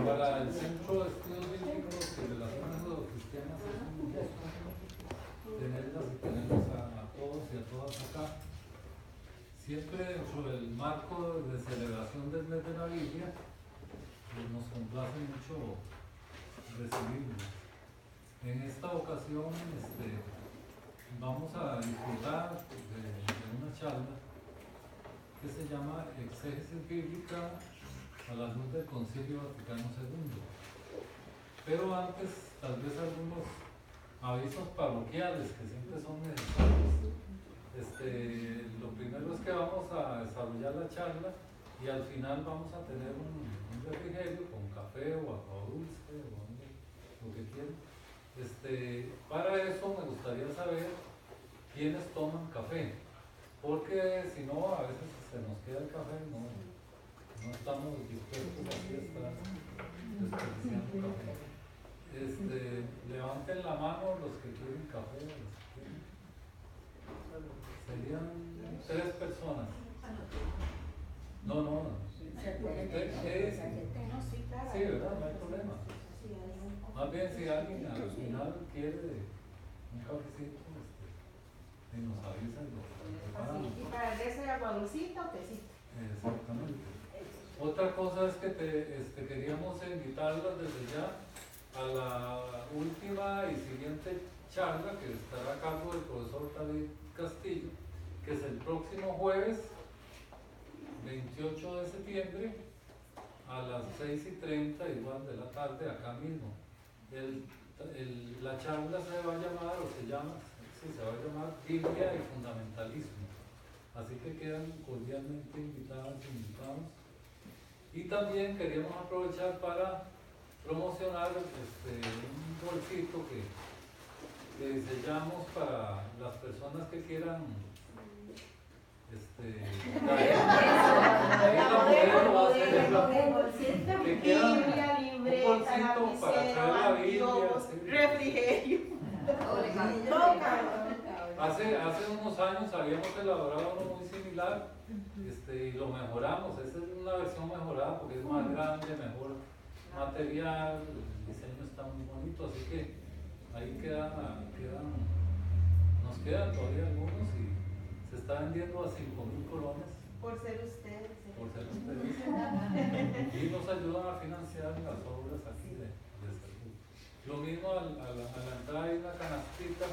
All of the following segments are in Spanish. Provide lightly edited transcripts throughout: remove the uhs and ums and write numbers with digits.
Para el Centro de Estudios Bíblicos y Relaciones Judeocristianas es un gusto tenerlos a todos y a todas acá. Siempre dentro del marco de celebración del mes de la Biblia, nos complace mucho recibirlos. En esta ocasión vamos a disfrutar de una charla que se llama Exégesis Bíblica a la luz del Concilio Vaticano II. Pero antes, tal vez algunos avisos parroquiales que siempre son necesarios. Lo primero es que vamos a desarrollar la charla y al final vamos a tener un refrigerio con café o agua dulce o lo que quieran. Para eso me gustaría saber quiénes toman café, porque si no, a veces se nos queda el café, no estamos dispuestos así a estar desperdiciando café. Levanten la mano los que quieren café. Serían 3 personas. No. Sí, ¿verdad? No hay problema. Más bien, si alguien al final quiere un cafecito, y nos avisan, lo preparamos. Y para el resto de agua dulcita o tecito. Exactamente. Otra cosa es que queríamos invitarlos desde ya a la última y siguiente charla que estará a cargo del profesor David Castillo, que es el próximo jueves 28 de septiembre a las 6:30 igual de la tarde acá mismo. La charla se va a llamar Biblia y Fundamentalismo, así que quedan cordialmente invitadas y invitados. Y también queríamos aprovechar para promocionar un bolsito que diseñamos para las personas que quieran que quieran un bolsito para traer la Biblia, refrigerio. Hace unos años habíamos elaborado uno muy similar y lo mejoramos. Esa es una versión mejorada porque es más grande, mejor material, el diseño está muy bonito, así que ahí nos quedan todavía algunos y se está vendiendo a 5.000 colones. Por ser ustedes. Y nos ayudan a financiar las obras aquí de salud. Lo mismo a la entrada hay una canastita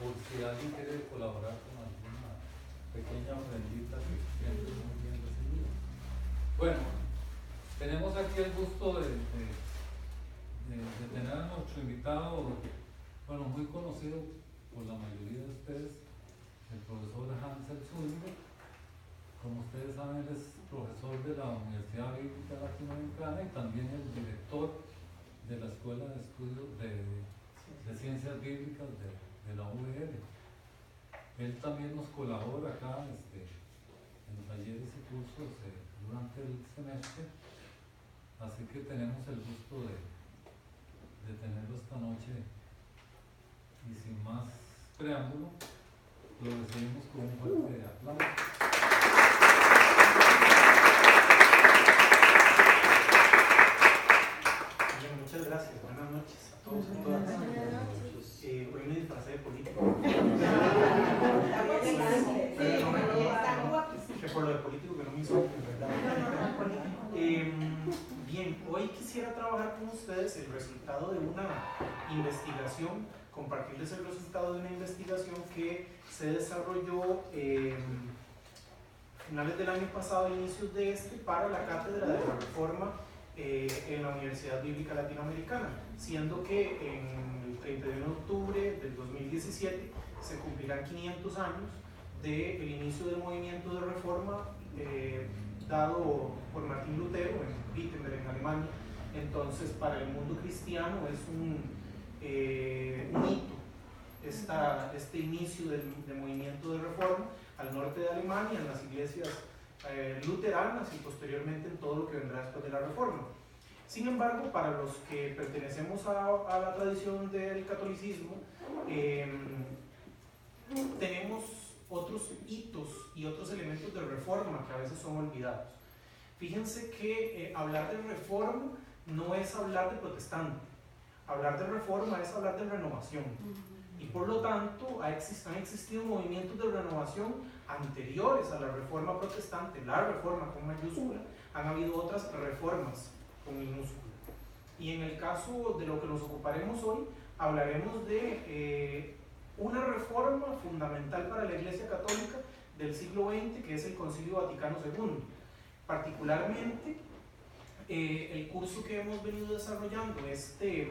por si alguien quiere colaborar con alguna pequeña ofrendita que siempre es muy bien recibida. Bueno, tenemos aquí el gusto de tener a nuestro invitado, muy conocido por la mayoría de ustedes, el profesor Hansel Zúñiga. Como ustedes saben, él es profesor de la Universidad Bíblica Latinoamericana y también el director de la Escuela de Estudios de Ciencias Bíblicas de la UBL. Él también nos colabora acá en los talleres y cursos durante el semestre, así que tenemos el gusto de tenerlo esta noche y sin más preámbulo lo recibimos con un fuerte aplauso. Muchas gracias, buenas noches a todos y a todas. Hoy me disfracé de político. Que por lo de político que no me hizo, ¿verdad? Bien, hoy quisiera trabajar con ustedes el resultado de una investigación, compartirles el resultado de una investigación que se desarrolló finales del año pasado, inicios de para la Cátedra de la Reforma en la Universidad Bíblica Latinoamericana, siendo que en el 31 de octubre del 2017 se cumplirán 500 años del inicio del movimiento de reforma dado por Martín Lutero en Wittenberg, en Alemania. Entonces, para el mundo cristiano es un hito este inicio del movimiento de reforma al norte de Alemania, en las iglesias luteranas y posteriormente en todo lo que vendrá después de la reforma. Sin embargo, para los que pertenecemos a la tradición del catolicismo, tenemos otros hitos y otros elementos de reforma que a veces son olvidados. Fíjense que hablar de reforma no es hablar de protestante. Hablar de reforma es hablar de renovación. Y por lo tanto han existido movimientos de renovación anteriores a la reforma protestante, la reforma con mayúscula, han habido otras reformas con minúscula. Y en el caso de lo que nos ocuparemos hoy, hablaremos de una reforma fundamental para la Iglesia Católica del siglo XX, que es el Concilio Vaticano II. Particularmente, el curso que hemos venido desarrollando este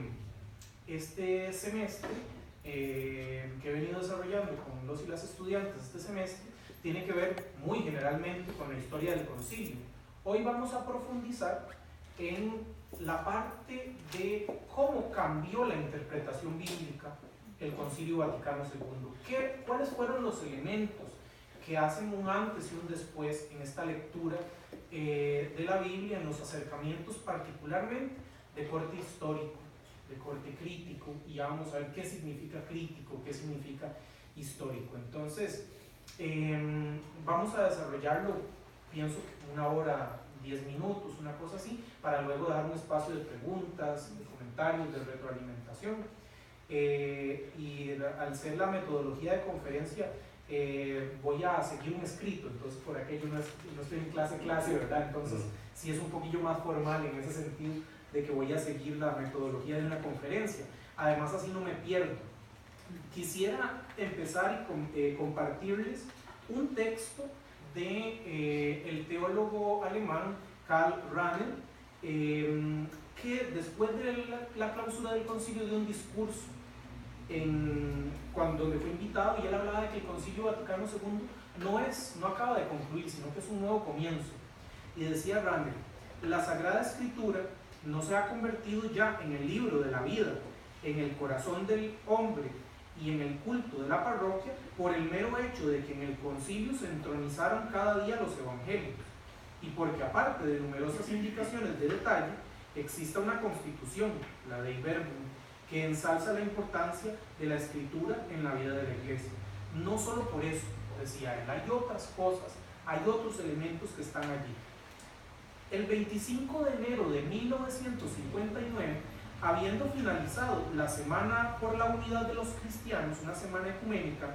semestre, que he venido desarrollando con los y las estudiantes este semestre, tiene que ver muy generalmente con la historia del concilio. Hoy vamos a profundizar en la parte de cómo cambió la interpretación bíblica el Concilio Vaticano II. ¿Cuáles fueron los elementos que hacen un antes y un después en esta lectura de la Biblia, en los acercamientos particularmente de corte histórico, de corte crítico? Y ya vamos a ver qué significa crítico, qué significa histórico. Entonces, vamos a desarrollarlo, pienso que 1 hora 10 minutos, una cosa así, para luego dar un espacio de preguntas, de comentarios, de retroalimentación. Y al ser la metodología de conferencia, voy a seguir un escrito, entonces por aquello no estoy en clase, ¿verdad? Entonces sí es un poquillo más formal en ese sentido de que voy a seguir la metodología de una conferencia. Además, así no me pierdo. Quisiera empezar y compartirles un texto de el teólogo alemán Karl Rahner, que después de la clausura del concilio dio un discurso donde fue invitado, y él hablaba de que el Concilio Vaticano II no acaba de concluir, sino que es un nuevo comienzo. Y decía Rahner: la Sagrada Escritura no se ha convertido ya en el libro de la vida, en el corazón del hombre y en el culto de la parroquia por el mero hecho de que en el concilio se entronizaron cada día los evangelios, y porque aparte de numerosas indicaciones de detalle, exista una constitución, la Dei Verbum, que ensalza la importancia de la escritura en la vida de la Iglesia. No solo por eso, decía él, hay otras cosas, hay otros elementos que están allí. El 25 de enero de 1959, habiendo finalizado la Semana por la Unidad de los Cristianos, una semana ecuménica,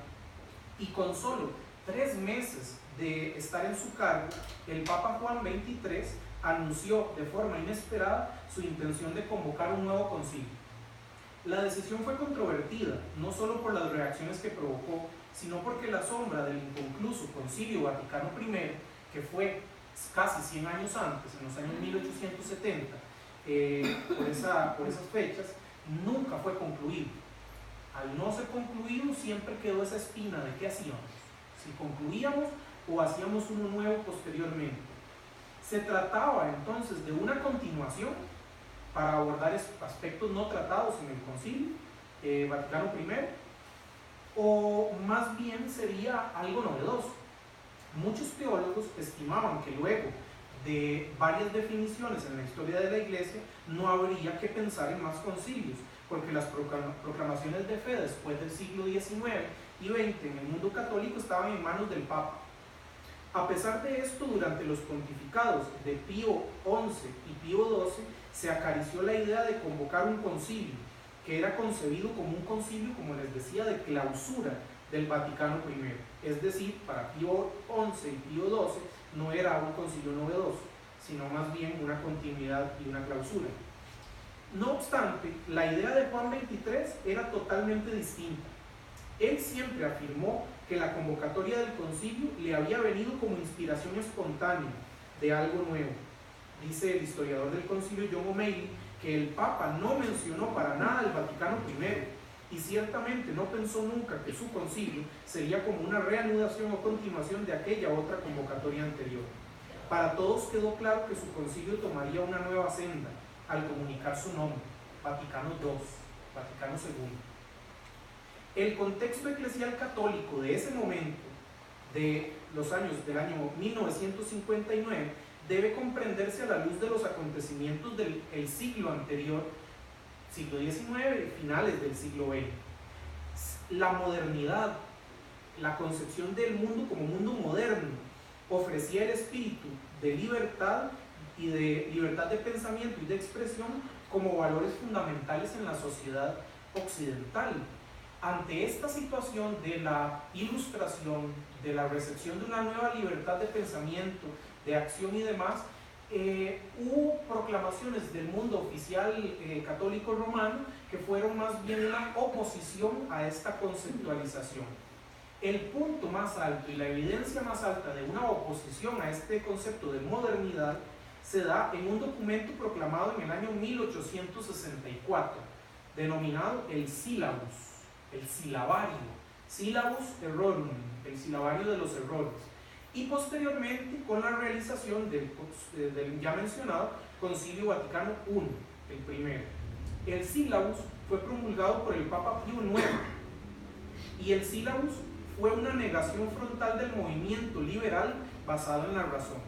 y con solo 3 meses de estar en su cargo, el Papa Juan XXIII anunció de forma inesperada su intención de convocar un nuevo concilio. La decisión fue controvertida, no solo por las reacciones que provocó, sino porque la sombra del inconcluso Concilio Vaticano I, que fue casi 100 años antes, en los años 1870, por esas fechas, nunca fue concluido. Al no ser concluido, siempre quedó esa espina de qué hacíamos, si concluíamos o hacíamos uno nuevo posteriormente. Se trataba entonces de una continuación para abordar aspectos no tratados en el Concilio Vaticano I, o más bien sería algo novedoso. Muchos teólogos estimaban que luego de varias definiciones en la historia de la Iglesia no habría que pensar en más concilios, porque las proclamaciones de fe después del siglo XIX y XX en el mundo católico estaban en manos del Papa. A pesar de esto, durante los pontificados de Pío XI y Pío XII se acarició la idea de convocar un concilio, que era concebido como un concilio, como les decía, de clausura del Vaticano I. Es decir, para Pío XI y Pío XII no era un concilio novedoso, sino más bien una continuidad y una clausura. No obstante, la idea de Juan XXIII era totalmente distinta. Él siempre afirmó que la convocatoria del concilio le había venido como inspiración espontánea de algo nuevo. Dice el historiador del concilio John O'Malley que el Papa no mencionó para nada el Vaticano I, y ciertamente no pensó nunca que su concilio sería como una reanudación o continuación de aquella otra convocatoria anterior. Para todos quedó claro que su concilio tomaría una nueva senda al comunicar su nombre, Vaticano II, Vaticano II. El contexto eclesial católico de ese momento, del año 1959, debe comprenderse a la luz de los acontecimientos del siglo anterior, siglo XIX y finales del siglo XX. La modernidad, la concepción del mundo como mundo moderno, ofrecía el espíritu de libertad y de libertad de pensamiento y de expresión como valores fundamentales en la sociedad occidental. Ante esta situación de la ilustración, de la recepción de una nueva libertad de pensamiento, de acción y demás, hubo proclamaciones del mundo oficial católico romano que fueron más bien una oposición a esta conceptualización. El punto más alto y la evidencia más alta de una oposición a este concepto de modernidad se da en un documento proclamado en el año 1864, denominado el Syllabus, el silabario, Syllabus Errorum, el silabario de los errores, y posteriormente con la realización del ya mencionado Concilio Vaticano I, el primero. El Syllabus fue promulgado por el Papa Pío IX, y el Syllabus fue una negación frontal del movimiento liberal basado en la razón.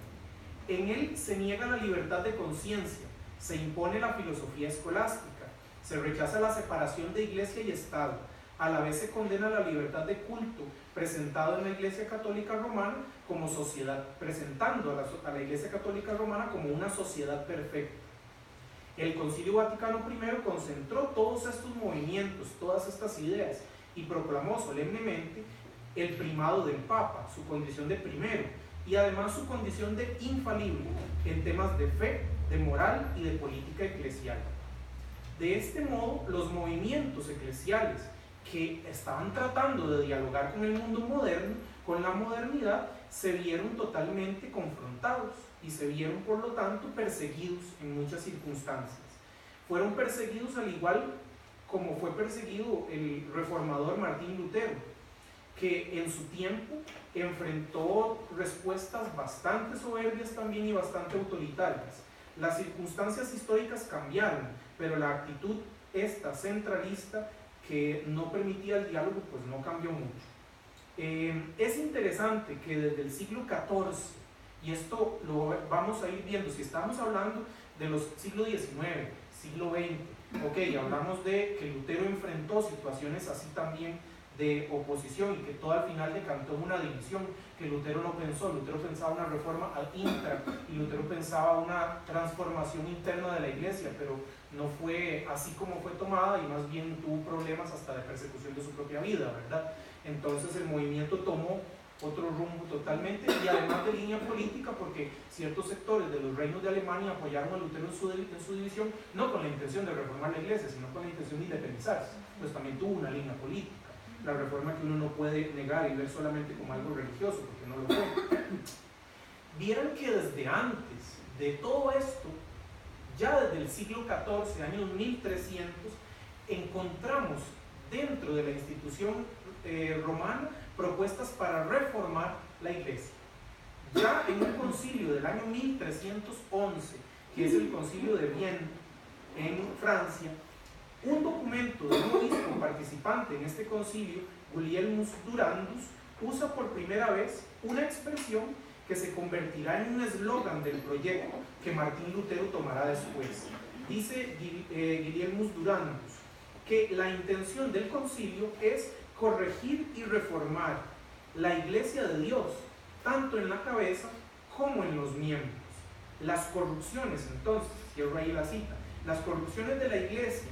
En él se niega la libertad de conciencia, se impone la filosofía escolástica, se rechaza la separación de Iglesia y Estado, a la vez se condena la libertad de culto presentado en la Iglesia Católica Romana como sociedad, presentando a la Iglesia Católica Romana como una sociedad perfecta. El Concilio Vaticano I concentró todos estos movimientos, todas estas ideas, y proclamó solemnemente el primado del Papa, su condición de primero, y además su condición de infalible en temas de fe, de moral y de política eclesial. De este modo, los movimientos eclesiales que estaban tratando de dialogar con el mundo moderno, con la modernidad, se vieron totalmente confrontados y se vieron, por lo tanto, perseguidos en muchas circunstancias. Fueron perseguidos al igual como fue perseguido el reformador Martín Lutero, que en su tiempo enfrentó respuestas bastante soberbias también y bastante autoritarias. Las circunstancias históricas cambiaron, pero la actitud esta centralista que no permitía el diálogo, pues no cambió mucho. Es interesante que desde el siglo XIV, y esto lo vamos a ir viendo, si estamos hablando de los siglo XIX, siglo XX, ok, hablamos de que Lutero enfrentó situaciones así también de oposición y que todo al final decantó en una división que Lutero no pensó. Lutero pensaba una reforma ad intra y Lutero pensaba una transformación interna de la iglesia, pero no fue así como fue tomada y más bien tuvo problemas hasta de persecución de su propia vida, ¿verdad? Entonces el movimiento tomó otro rumbo totalmente, y además de línea política, porque ciertos sectores de los reinos de Alemania apoyaron a Lutero en su división, no con la intención de reformar la iglesia, sino con la intención de independizarse. Pues también tuvo una línea política, la reforma que uno no puede negar y ver solamente como algo religioso, porque no lo fue. Vieron que desde antes de todo esto, ya desde el siglo XIV, años 1300, encontramos dentro de la institución romana propuestas para reformar la iglesia. Ya en un concilio del año 1311, que es el concilio de Vienne en Francia, un documento de un obispo participante en este concilio, Gulielmus Durandus, usa por primera vez una expresión que se convertirá en un eslogan del proyecto que Martín Lutero tomará después. Dice Gulielmus Durandus que la intención del concilio es corregir y reformar la iglesia de Dios, tanto en la cabeza como en los miembros. Las corrupciones, entonces, cierro ahí la cita, las corrupciones de la iglesia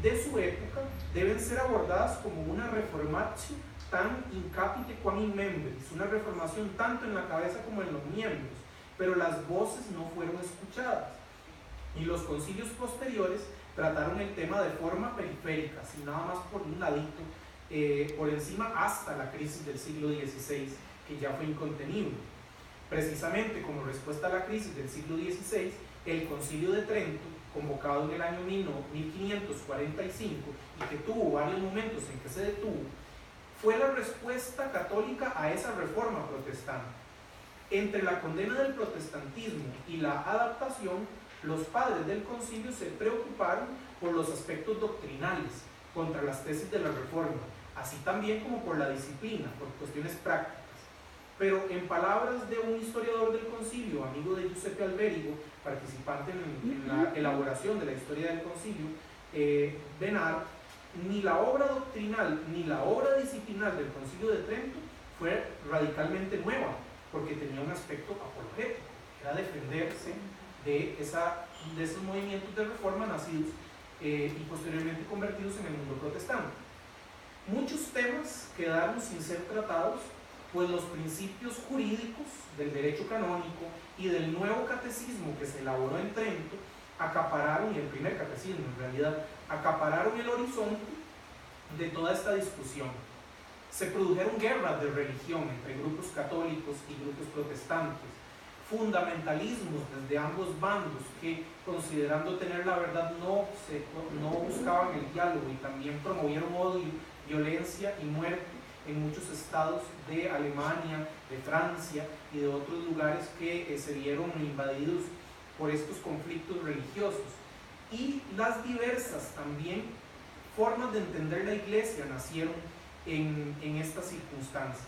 de su época deben ser abordadas como una reformatio tan in capite quam in membris, una reformación tanto en la cabeza como en los miembros, pero las voces no fueron escuchadas. Y los concilios posteriores trataron el tema de forma periférica, sin nada más por un ladito, por encima, hasta la crisis del siglo XVI, que ya fue incontenible. Precisamente como respuesta a la crisis del siglo XVI, el Concilio de Trento, convocado en el año 1545 y que tuvo varios momentos en que se detuvo, fue la respuesta católica a esa reforma protestante. Entre la condena del protestantismo y la adaptación, los padres del concilio se preocuparon por los aspectos doctrinales contra las tesis de la reforma, así también como por la disciplina, por cuestiones prácticas. Pero en palabras de un historiador del concilio, amigo de Giuseppe Alberigo, participante en la elaboración de la historia del concilio, Benard, ni la obra doctrinal ni la obra disciplinar del concilio de Trento fue radicalmente nueva, porque tenía un aspecto apologético, era defenderse de esos movimientos de reforma nacidos y posteriormente convertidos en el mundo protestante. Muchos temas quedaron sin ser tratados, pues los principios jurídicos del derecho canónico y del nuevo catecismo que se elaboró en Trento acapararon, y el primer catecismo en realidad, acapararon el horizonte de toda esta discusión. Se produjeron guerras de religión entre grupos católicos y grupos protestantes, fundamentalismos desde ambos bandos que, considerando tener la verdad, no buscaban el diálogo y también promovieron odio, violencia y muerte en muchos estados de Alemania, de Francia y de otros lugares que se vieron invadidos por estos conflictos religiosos. Y las diversas también formas de entender la iglesia nacieron en estas circunstancias.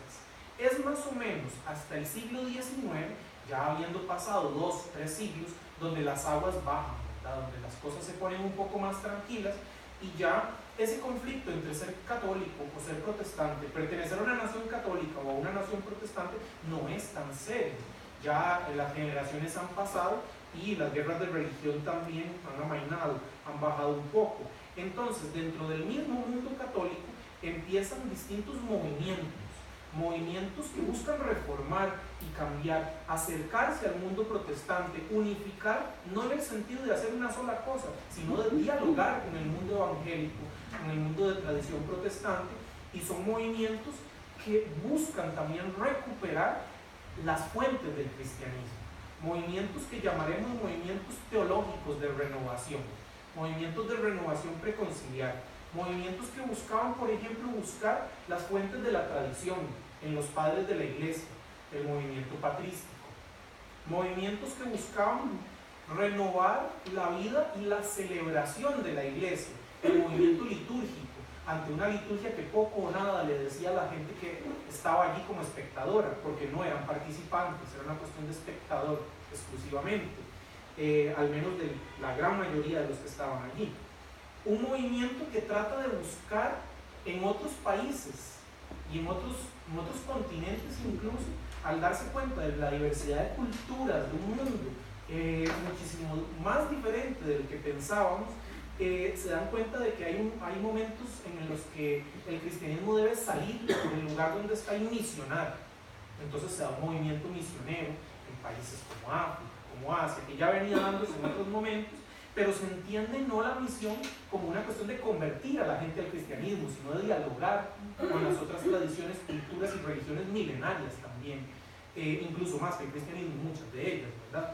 Es más o menos hasta el siglo XIX, ya habiendo pasado 2, 3 siglos, donde las aguas bajan, ¿verdad? Donde las cosas se ponen un poco más tranquilas y ya ese conflicto entre ser católico o ser protestante, pertenecer a una nación católica o a una nación protestante, no es tan serio. Ya las generaciones han pasado y las guerras de religión también han amainado, han bajado un poco. Entonces, dentro del mismo mundo católico empiezan distintos movimientos que buscan reformar y cambiar, acercarse al mundo protestante, unificar, no en el sentido de hacer una sola cosa, sino de dialogar con el mundo evangélico, con el mundo de tradición protestante, y son movimientos que buscan también recuperar las fuentes del cristianismo, movimientos que llamaremos movimientos teológicos de renovación, movimientos de renovación preconciliar, movimientos que buscaban, por ejemplo, buscar las fuentes de la tradición en los padres de la iglesia, el movimiento patrístico, movimientos que buscaban renovar la vida y la celebración de la iglesia, el movimiento litúrgico, ante una liturgia que poco o nada le decía a la gente que estaba allí como espectadora, porque no eran participantes, era una cuestión de espectador exclusivamente, al menos de la gran mayoría de los que estaban allí. Un movimiento que trata de buscar en otros países y en otros continentes incluso, al darse cuenta de la diversidad de culturas de un mundo muchísimo más diferente del que pensábamos, se dan cuenta de que hay momentos en los que el cristianismo debe salir del lugar donde está y misionar. Entonces se da un movimiento misionero en países como África, como Asia, que ya venía dándose en otros momentos, pero se entiende no la misión como una cuestión de convertir a la gente al cristianismo, sino de dialogar con las otras tradiciones, culturas y religiones milenarias también, incluso más que el cristianismo, muchas de ellas, ¿verdad?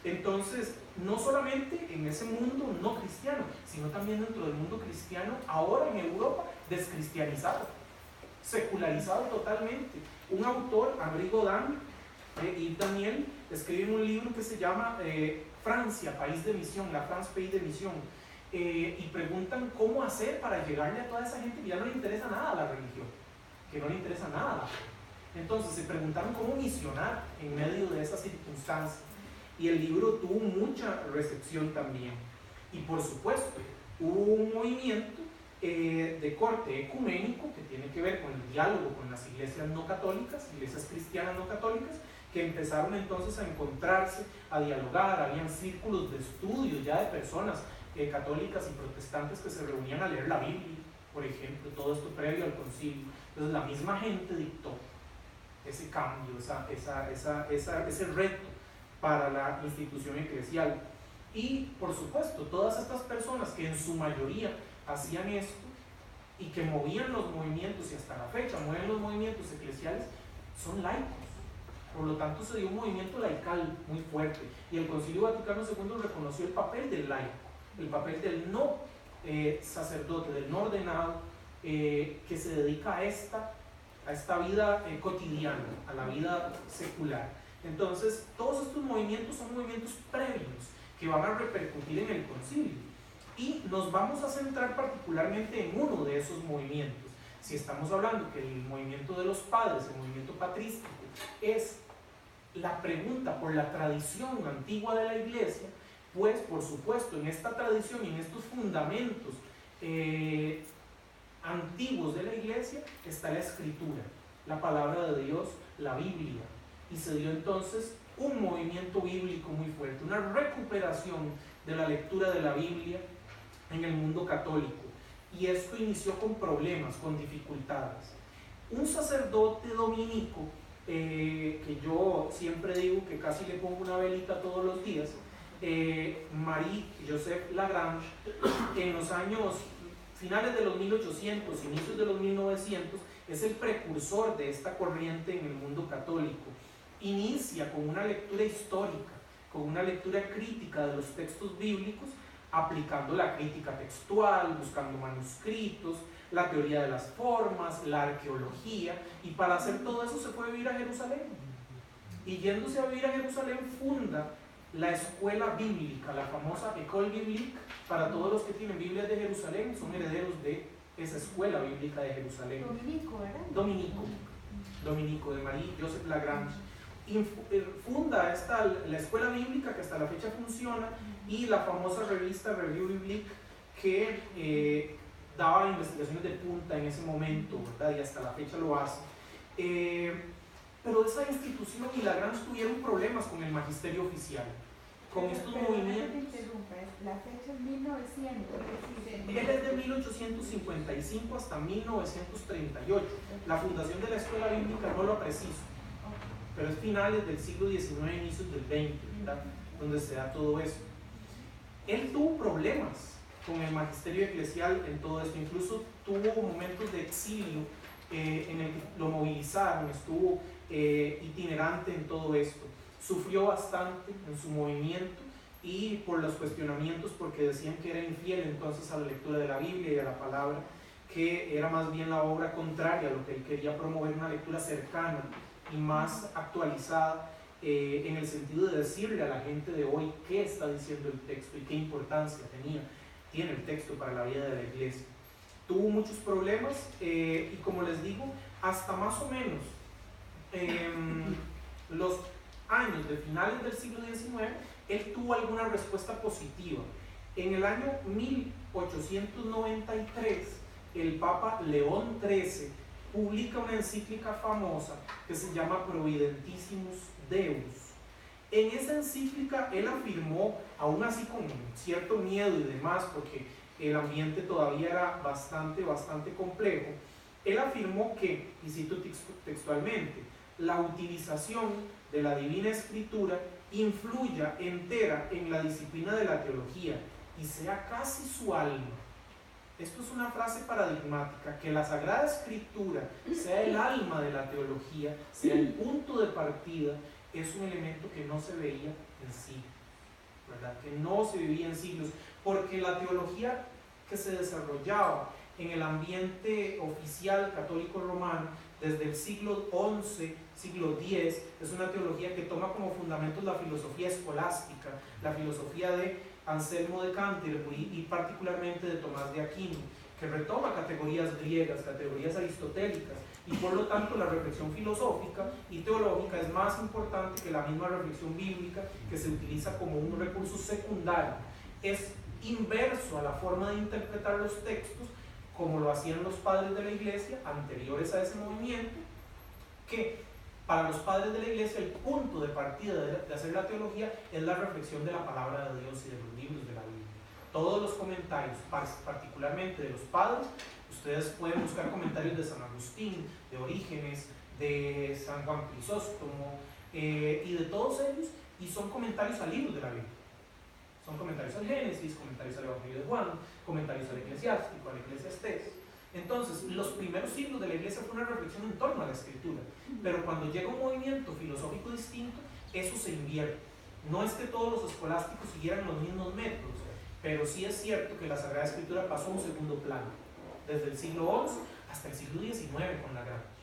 Entonces, no solamente en ese mundo no cristiano, sino también dentro del mundo cristiano, ahora en Europa, descristianizado, secularizado totalmente. Un autor, Henri Godin, y Daniel, escriben un libro que se llama Francia, país de misión, la France, pays de misión, y preguntan cómo hacer para llegarle a toda esa gente que ya no le interesa nada la religión, que no le interesa nada la fe. Entonces se preguntaron cómo misionar en medio de esas circunstancias, y el libro tuvo mucha recepción también. Y por supuesto, hubo un movimiento de corte ecuménico que tiene que ver con el diálogo con las iglesias no católicas, iglesias cristianas no católicas, que empezaron entonces a encontrarse, a dialogar. Habían círculos de estudio ya de personas católicas y protestantes que se reunían a leer la Biblia, por ejemplo, todo esto previo al concilio. Entonces la misma gente dictó ese cambio, ese reto para la institución eclesial. Y por supuesto, todas estas personas que en su mayoría hacían esto y que movían los movimientos, y hasta la fecha mueven los movimientos eclesiales, son laicos. Por lo tanto, se dio un movimiento laical muy fuerte, y el Concilio Vaticano II reconoció el papel del laico, el papel del no sacerdote, del no ordenado, que se dedica a esta vida cotidiana, a la vida secular. Entonces, todos estos movimientos son movimientos previos que van a repercutir en el concilio, y nos vamos a centrar particularmente en uno de esos movimientos. Si estamos hablando que el movimiento de los padres, el movimiento patrístico, es la pregunta por la tradición antigua de la iglesia, pues por supuesto en esta tradición y en estos fundamentos antiguos de la iglesia está la escritura, la palabra de Dios, la Biblia. Y se dio entonces un movimiento bíblico muy fuerte, una recuperación de la lectura de la Biblia en el mundo católico. Y esto inició con problemas, con dificultades. Un sacerdote dominico, que yo siempre digo que casi le pongo una velita todos los días, Marie-Joseph Lagrange, en los años finales de los 1800, inicios de los 1900, es el precursor de esta corriente en el mundo católico. Inicia con una lectura histórica, con una lectura crítica de los textos bíblicos, aplicando la crítica textual, buscando manuscritos, la teoría de las formas, la arqueología, y para hacer todo eso se fue a vivir a Jerusalén. Y yéndose a vivir a Jerusalén funda la escuela bíblica, la famosa École Biblique. Para todos los que tienen Biblias de Jerusalén, son herederos de esa escuela bíblica de Jerusalén. Dominico, ¿verdad? Dominico de Marie-Joseph Lagrange. Funda la escuela bíblica que hasta la fecha funciona, y la famosa revista Revue Biblique, que daba investigaciones de punta en ese momento, ¿verdad? Y hasta la fecha lo hace. Pero esa institución y Lagrange tuvieron problemas con el magisterio oficial, con estos movimientos. La fecha es 1900. Él es de 1855 hasta 1938. La fundación de la escuela bíblica no lo preciso, pero es finales del siglo XIX, inicios del XX, ¿verdad? Donde se da todo eso. Él tuvo problemas con el magisterio eclesial en todo esto, incluso tuvo momentos de exilio en el que lo movilizaron, estuvo itinerante en todo esto, sufrió bastante en su movimiento y por los cuestionamientos, porque decían que era infiel entonces a la lectura de la Biblia y a la palabra, que era más bien la obra contraria a lo que él quería promover, una lectura cercana y más actualizada, en el sentido de decirle a la gente de hoy qué está diciendo el texto y qué importancia tiene el texto para la vida de la iglesia. Tuvo muchos problemas, y como les digo, hasta más o menos los años de finales del siglo XIX, él tuvo alguna respuesta positiva. En el año 1893, el Papa León XIII publica una encíclica famosa que se llama Providentissimus Deus. En esa encíclica él afirmó, aún así con cierto miedo y demás, porque el ambiente todavía era bastante complejo, él afirmó que, y cito textualmente, la utilización de la Divina Escritura influya entera en la disciplina de la teología y sea casi su alma. Esto es una frase paradigmática, que la Sagrada Escritura sea el alma de la teología, sea el punto de partida, es un elemento que no se veía en siglos, ¿verdad? Que no se vivía en siglos, porque la teología que se desarrollaba en el ambiente oficial católico romano desde el siglo XI, siglo X, es una teología que toma como fundamentos la filosofía escolástica, la filosofía de Anselmo de Canterbury y particularmente de Tomás de Aquino, que retoma categorías griegas, categorías aristotélicas, y por lo tanto la reflexión filosófica y teológica es más importante que la misma reflexión bíblica, que se utiliza como un recurso secundario. Es inverso a la forma de interpretar los textos, como lo hacían los padres de la iglesia anteriores a ese movimiento, que para los padres de la iglesia el punto de partida de hacer la teología es la reflexión de la palabra de Dios y de los libros de la Biblia. Todos los comentarios, particularmente de los padres, ustedes pueden buscar comentarios de San Agustín, de Orígenes, de San Juan Crisóstomo, y de todos ellos, y son comentarios a libros de la Biblia. Son comentarios al Génesis, comentarios al Evangelio de Juan, comentarios al Eclesiástico, al Eclesiastés. Entonces, los primeros siglos de la iglesia fue una reflexión en torno a la escritura, pero cuando llega un movimiento filosófico distinto, eso se invierte. No es que todos los escolásticos siguieran los mismos métodos, pero sí es cierto que la Sagrada Escritura pasó a un segundo plano, desde el siglo XI hasta el siglo XIX con Lagrange.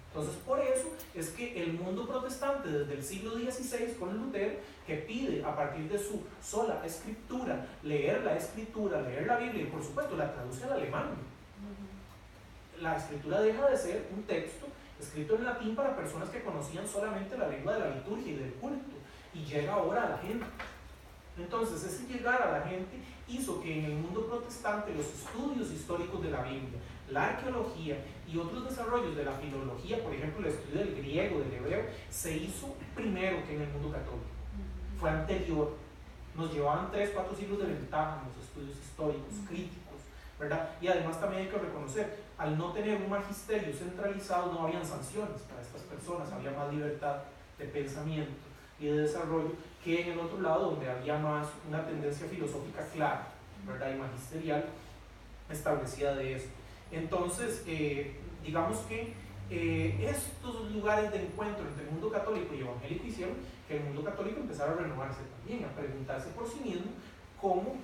Entonces, por eso es que el mundo protestante desde el siglo XVI con Lutero, que pide a partir de su sola escritura, leer la escritura, leer la Biblia, y por supuesto la traduce al alemán. La escritura deja de ser un texto escrito en latín para personas que conocían solamente la lengua de la liturgia y del culto, y llega ahora a la gente. Entonces, ese llegar a la gente hizo que en el mundo protestante los estudios históricos de la Biblia, la arqueología y otros desarrollos de la filología, por ejemplo el estudio del griego, del hebreo, se hizo primero que en el mundo católico. Fue anterior. Nos llevaban 3-4 siglos de ventaja en los estudios históricos, críticos, ¿verdad? Y además también hay que reconocer, al no tener un magisterio centralizado no habían sanciones para estas personas, había más libertad de pensamiento y de desarrollo que en el otro lado, donde había más una tendencia filosófica clara, ¿verdad? Y magisterial establecida de eso. Entonces, digamos que estos lugares de encuentro entre el mundo católico y evangélico hicieron que el mundo católico empezara a renovarse también, a preguntarse por sí mismo cómo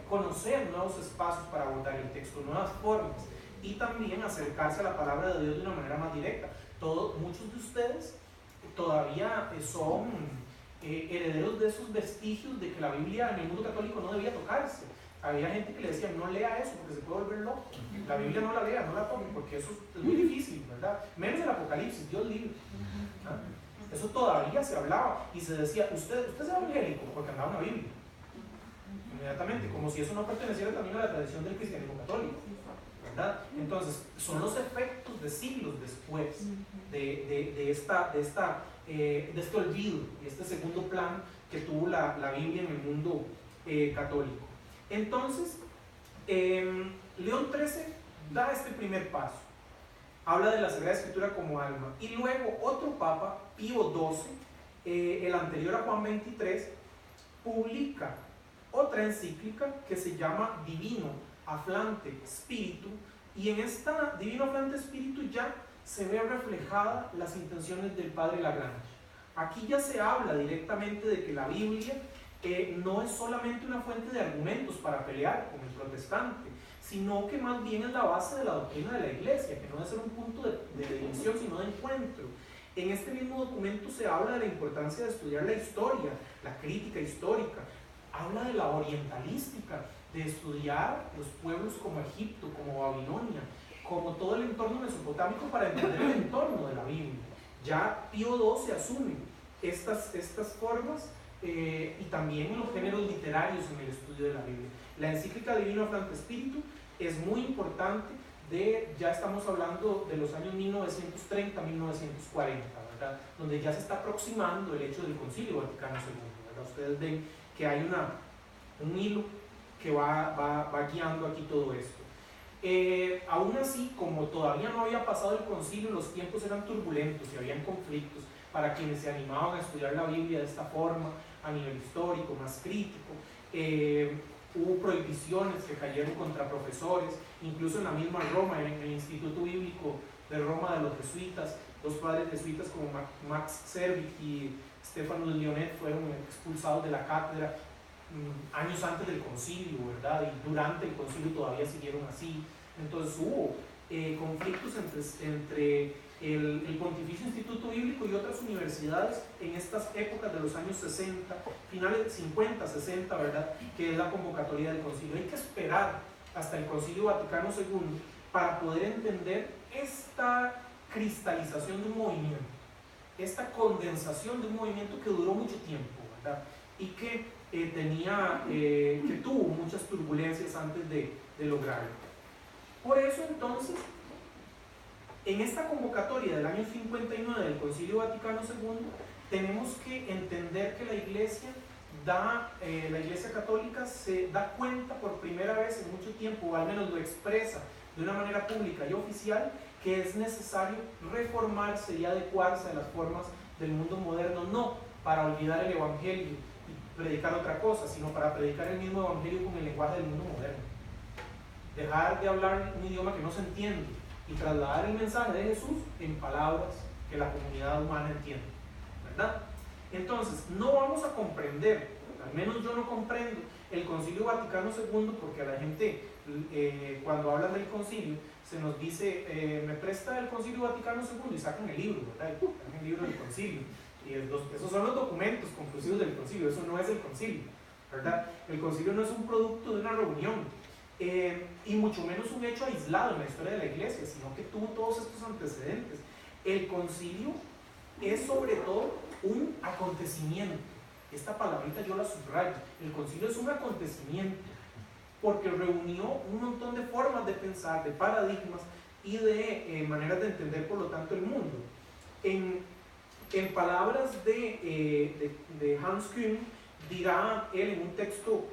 conocer nuevos espacios para abordar el texto, nuevas formas, y también acercarse a la palabra de Dios de una manera más directa. Muchos de ustedes todavía son herederos de esos vestigios de que la Biblia en el mundo católico no debía tocarse. Había gente que le decía, no lea eso porque se puede volver loco. La Biblia no la lea, no la toque, porque eso es muy difícil, ¿verdad? Menos el Apocalipsis, Dios libre. ¿Ah? Eso todavía se hablaba y se decía, usted es evangélico porque andaba una Biblia. Inmediatamente, como si eso no perteneciera también a la tradición del cristianismo católico, ¿verdad? Entonces, son los efectos de siglos después de este olvido, de este segundo plan que tuvo la Biblia en el mundo católico. Entonces, León XIII da este primer paso, habla de la Sagrada Escritura como alma, y luego otro papa, Pío XII, el anterior a Juan XXIII, publica otra encíclica que se llama Divino Aflante Spiritu, y en esta Divino Aflante Spiritu ya se ve reflejada las intenciones del padre Lagrange. Aquí ya se habla directamente de que la Biblia no es solamente una fuente de argumentos para pelear con el protestante, sino que más bien es la base de la doctrina de la Iglesia, que no debe ser un punto de división, sino de encuentro. En este mismo documento se habla de la importancia de estudiar la historia, la crítica histórica, habla de la orientalística, de estudiar los pueblos como Egipto, como Babilonia, como todo el entorno mesopotámico para entender el entorno de la Biblia. Ya Pío XII asume estas formas y también en los géneros literarios en el estudio de la Biblia. La encíclica Divino Aflante Spiritu es muy importante, ya estamos hablando de los años 1930 1940, ¿verdad? Donde ya se está aproximando el hecho del Concilio Vaticano II, ¿verdad? Ustedes ven que hay un hilo que va guiando aquí todo esto. Aún así, como todavía no había pasado el concilio, los tiempos eran turbulentos y habían conflictos para quienes se animaban a estudiar la Biblia de esta forma, a nivel histórico, más crítico. Hubo prohibiciones que cayeron contra profesores, incluso en la misma Roma, en el Instituto Bíblico de Roma de los jesuitas, dos padres jesuitas como Max Servig y Stefano de Lionet fueron expulsados de la cátedra años antes del concilio, ¿verdad? Y durante el concilio todavía siguieron así. Entonces hubo conflictos entre el Pontificio Instituto Bíblico y otras universidades en estas épocas de los años 60, finales de 50, 60, ¿verdad? Que es la convocatoria del concilio. Hay que esperar hasta el Concilio Vaticano II para poder entender esta cristalización de un movimiento, esta condensación de un movimiento que duró mucho tiempo, ¿verdad? Y que que tuvo muchas turbulencias antes de lograrlo. Por eso entonces, en esta convocatoria del año 59 del Concilio Vaticano II, tenemos que entender que la Iglesia Católica se da cuenta por primera vez en mucho tiempo, o al menos lo expresa de una manera pública y oficial, que es necesario reformarse y adecuarse a las formas del mundo moderno, no para olvidar el Evangelio y predicar otra cosa, sino para predicar el mismo Evangelio con el lenguaje del mundo moderno. Dejar de hablar un idioma que no se entiende y trasladar el mensaje de Jesús en palabras que la comunidad humana entiende, ¿verdad? Entonces, no vamos a comprender, al menos yo no comprendo, el Concilio Vaticano II, porque a la gente, cuando hablan del concilio, se nos dice, me presta el Concilio Vaticano II y sacan el libro, ¿verdad? Sacan el libro del concilio. Y esos son los documentos conclusivos del concilio, eso no es el concilio, ¿verdad? El concilio no es un producto de una reunión, y mucho menos un hecho aislado en la historia de la Iglesia, sino que tuvo todos estos antecedentes. El concilio es sobre todo un acontecimiento, Esta palabrita yo la subrayo. El concilio es un acontecimiento porque reunió un montón de formas de pensar, de paradigmas y de maneras de entender, por lo tanto, el mundo. En palabras de Hans Küng, dirá él en un texto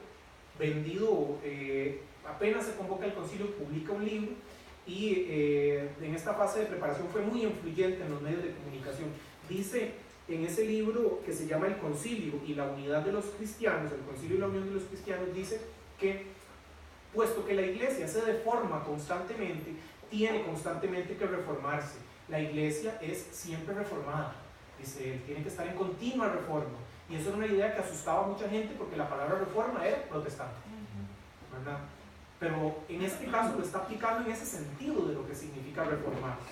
vendido, apenas se convoca el concilio, publica un libro y en esta fase de preparación fue muy influyente en los medios de comunicación. Dice en ese libro que se llama El Concilio y la Unidad de los Cristianos, el Concilio y la Unión de los Cristianos, dice que puesto que la iglesia se deforma constantemente, tiene constantemente que reformarse. La iglesia es siempre reformada, dice él, tiene que estar en continua reforma. Y eso era una idea que asustaba a mucha gente porque la palabra reforma era protestante, ¿verdad? Pero en este caso lo está aplicando en ese sentido de lo que significa reformarse.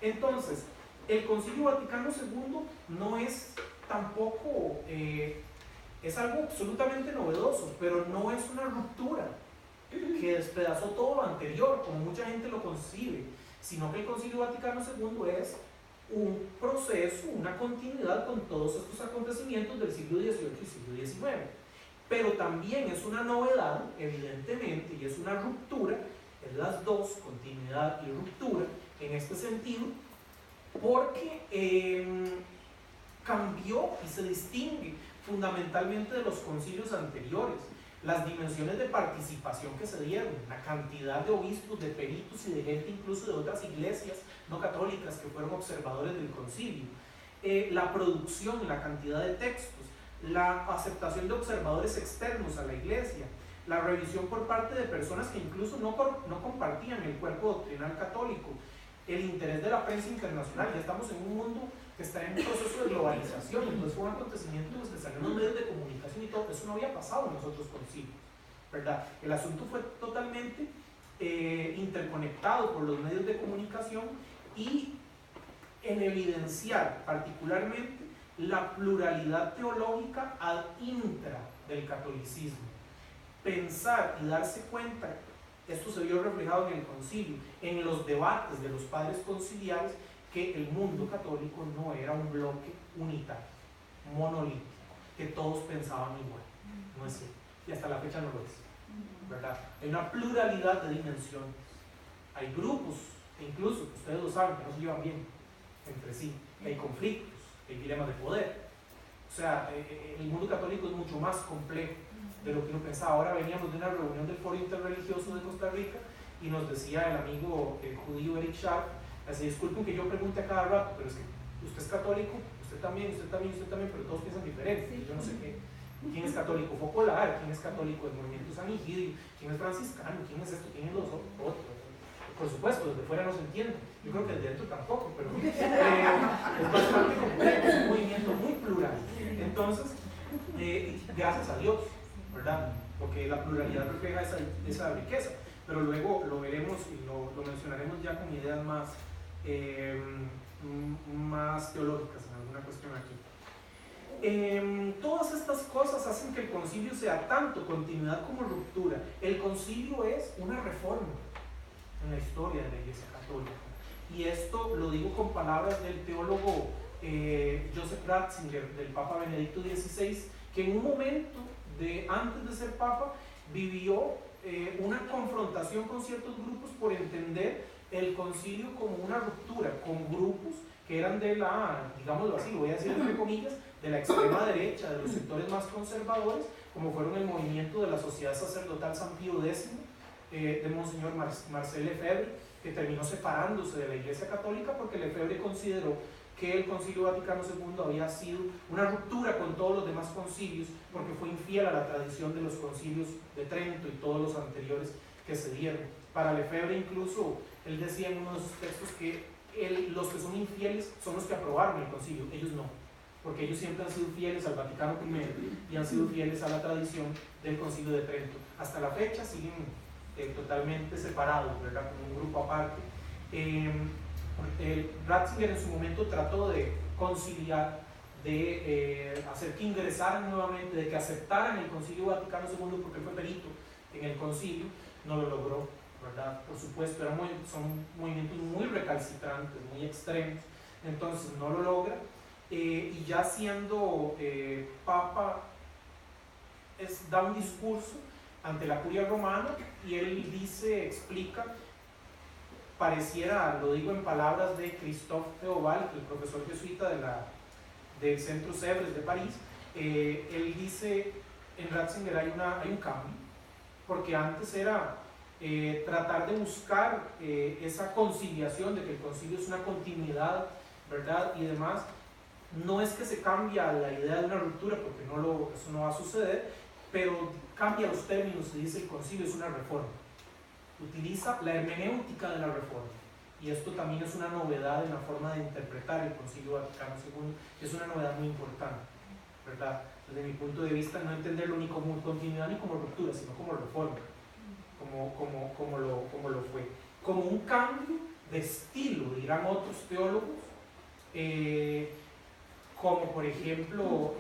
Entonces, el Concilio Vaticano II no es tampoco, es algo absolutamente novedoso, pero no es una ruptura que despedazó todo lo anterior, como mucha gente lo concibe, sino que el Concilio Vaticano II es un proceso, una continuidad con todos estos acontecimientos del siglo XVIII y siglo XIX. Pero también es una novedad, evidentemente, y es una ruptura, es las dos, continuidad y ruptura, en este sentido, porque cambió y se distingue fundamentalmente de los concilios anteriores. Las dimensiones de participación que se dieron, la cantidad de obispos, de peritos y de gente incluso de otras iglesias no católicas que fueron observadores del concilio, la producción, la cantidad de textos, la aceptación de observadores externos a la iglesia, la revisión por parte de personas que incluso no compartían el cuerpo doctrinal católico, el interés de la prensa internacional. Ya estamos en un mundo que está en un proceso de globalización, entonces fue un acontecimiento que salió en los medios de comunicación y todo, eso no había pasado en los otros concilios, ¿verdad? El asunto fue totalmente interconectado por los medios de comunicación y en evidenciar particularmente la pluralidad teológica ad intra del catolicismo. Pensar y darse cuenta, esto se vio reflejado en el concilio, en los debates de los padres conciliares, que el mundo católico no era un bloque unitario, monolítico, que todos pensaban igual. No es cierto, y hasta la fecha no lo es, ¿verdad? Hay una pluralidad de dimensiones, hay grupos, incluso, ustedes lo saben, que no se llevan bien entre sí, hay conflictos, hay dilemas de poder. O sea, el mundo católico es mucho más complejo de lo que uno pensaba. Ahora veníamos de una reunión del Foro Interreligioso de Costa Rica y nos decía el amigo judío Eric Sharp, así, disculpen que yo pregunte a cada rato, pero es que usted es católico, usted también, pero todos piensan diferente. Sí. Yo no sé qué. ¿Quién es católico focolar? ¿Quién es católico del movimiento San Egidio? ¿Quién es franciscano? ¿Quién es esto? ¿Quién es los otros? Por supuesto, desde fuera no se entiende. Yo creo que desde dentro tampoco, pero es bastante complejo, es un movimiento muy plural. Entonces, gracias a Dios, ¿verdad? Porque la pluralidad refleja esa riqueza. Pero luego lo veremos y lo mencionaremos ya con ideas más teológicas en alguna cuestión aquí. Todas estas cosas hacen que el concilio sea tanto continuidad como ruptura. El concilio es una reforma en la historia de la Iglesia Católica. Y esto lo digo con palabras del teólogo Joseph Ratzinger, del Papa Benedicto XVI, que en un momento antes de ser Papa vivió una confrontación con ciertos grupos por entender el concilio como una ruptura con grupos que eran de la, digámoslo así, lo voy a decir entre comillas, de la extrema derecha, de los sectores más conservadores, como fueron el movimiento de la Sociedad Sacerdotal San Pío X, de Monseñor Marcel Lefebvre, que terminó separándose de la Iglesia Católica porque Lefebvre consideró que el Concilio Vaticano II había sido una ruptura con todos los demás concilios porque fue infiel a la tradición de los concilios de Trento y todos los anteriores que se dieron. Para Lefebvre incluso, él decía en uno de sus textos que los que son infieles son los que aprobaron el concilio, ellos no, porque ellos siempre han sido fieles al Vaticano I y han sido fieles a la tradición del Concilio de Trento. Hasta la fecha siguen totalmente separados, ¿verdad? Como un grupo aparte. Ratzinger en su momento trató de conciliar, de hacer que ingresaran nuevamente, de que aceptaran el Concilio Vaticano II porque fue perito en el concilio. No lo logró, ¿verdad? Por supuesto, son movimientos muy recalcitrantes, muy extremos, entonces no lo logra. y ya siendo papa, da un discurso ante la curia romana y él dice, explica, pareciera, lo digo en palabras de Christophe Theobald, el profesor jesuita del Centro Sèvres de París, él dice, en Ratzinger hay un cambio, porque antes era tratar de buscar esa conciliación de que el concilio es una continuidad, ¿verdad? Y demás. No es que se cambia la idea de una ruptura, porque eso no va a suceder, pero cambia los términos y dice el concilio es una reforma. Utiliza la hermenéutica de la reforma. Y esto también es una novedad en la forma de interpretar el Concilio Vaticano II, que es una novedad muy importante, ¿verdad? Desde mi punto de vista, no entenderlo ni como continuidad ni como ruptura, sino como reforma, como lo fue. Como un cambio de estilo, dirán otros teólogos, como por ejemplo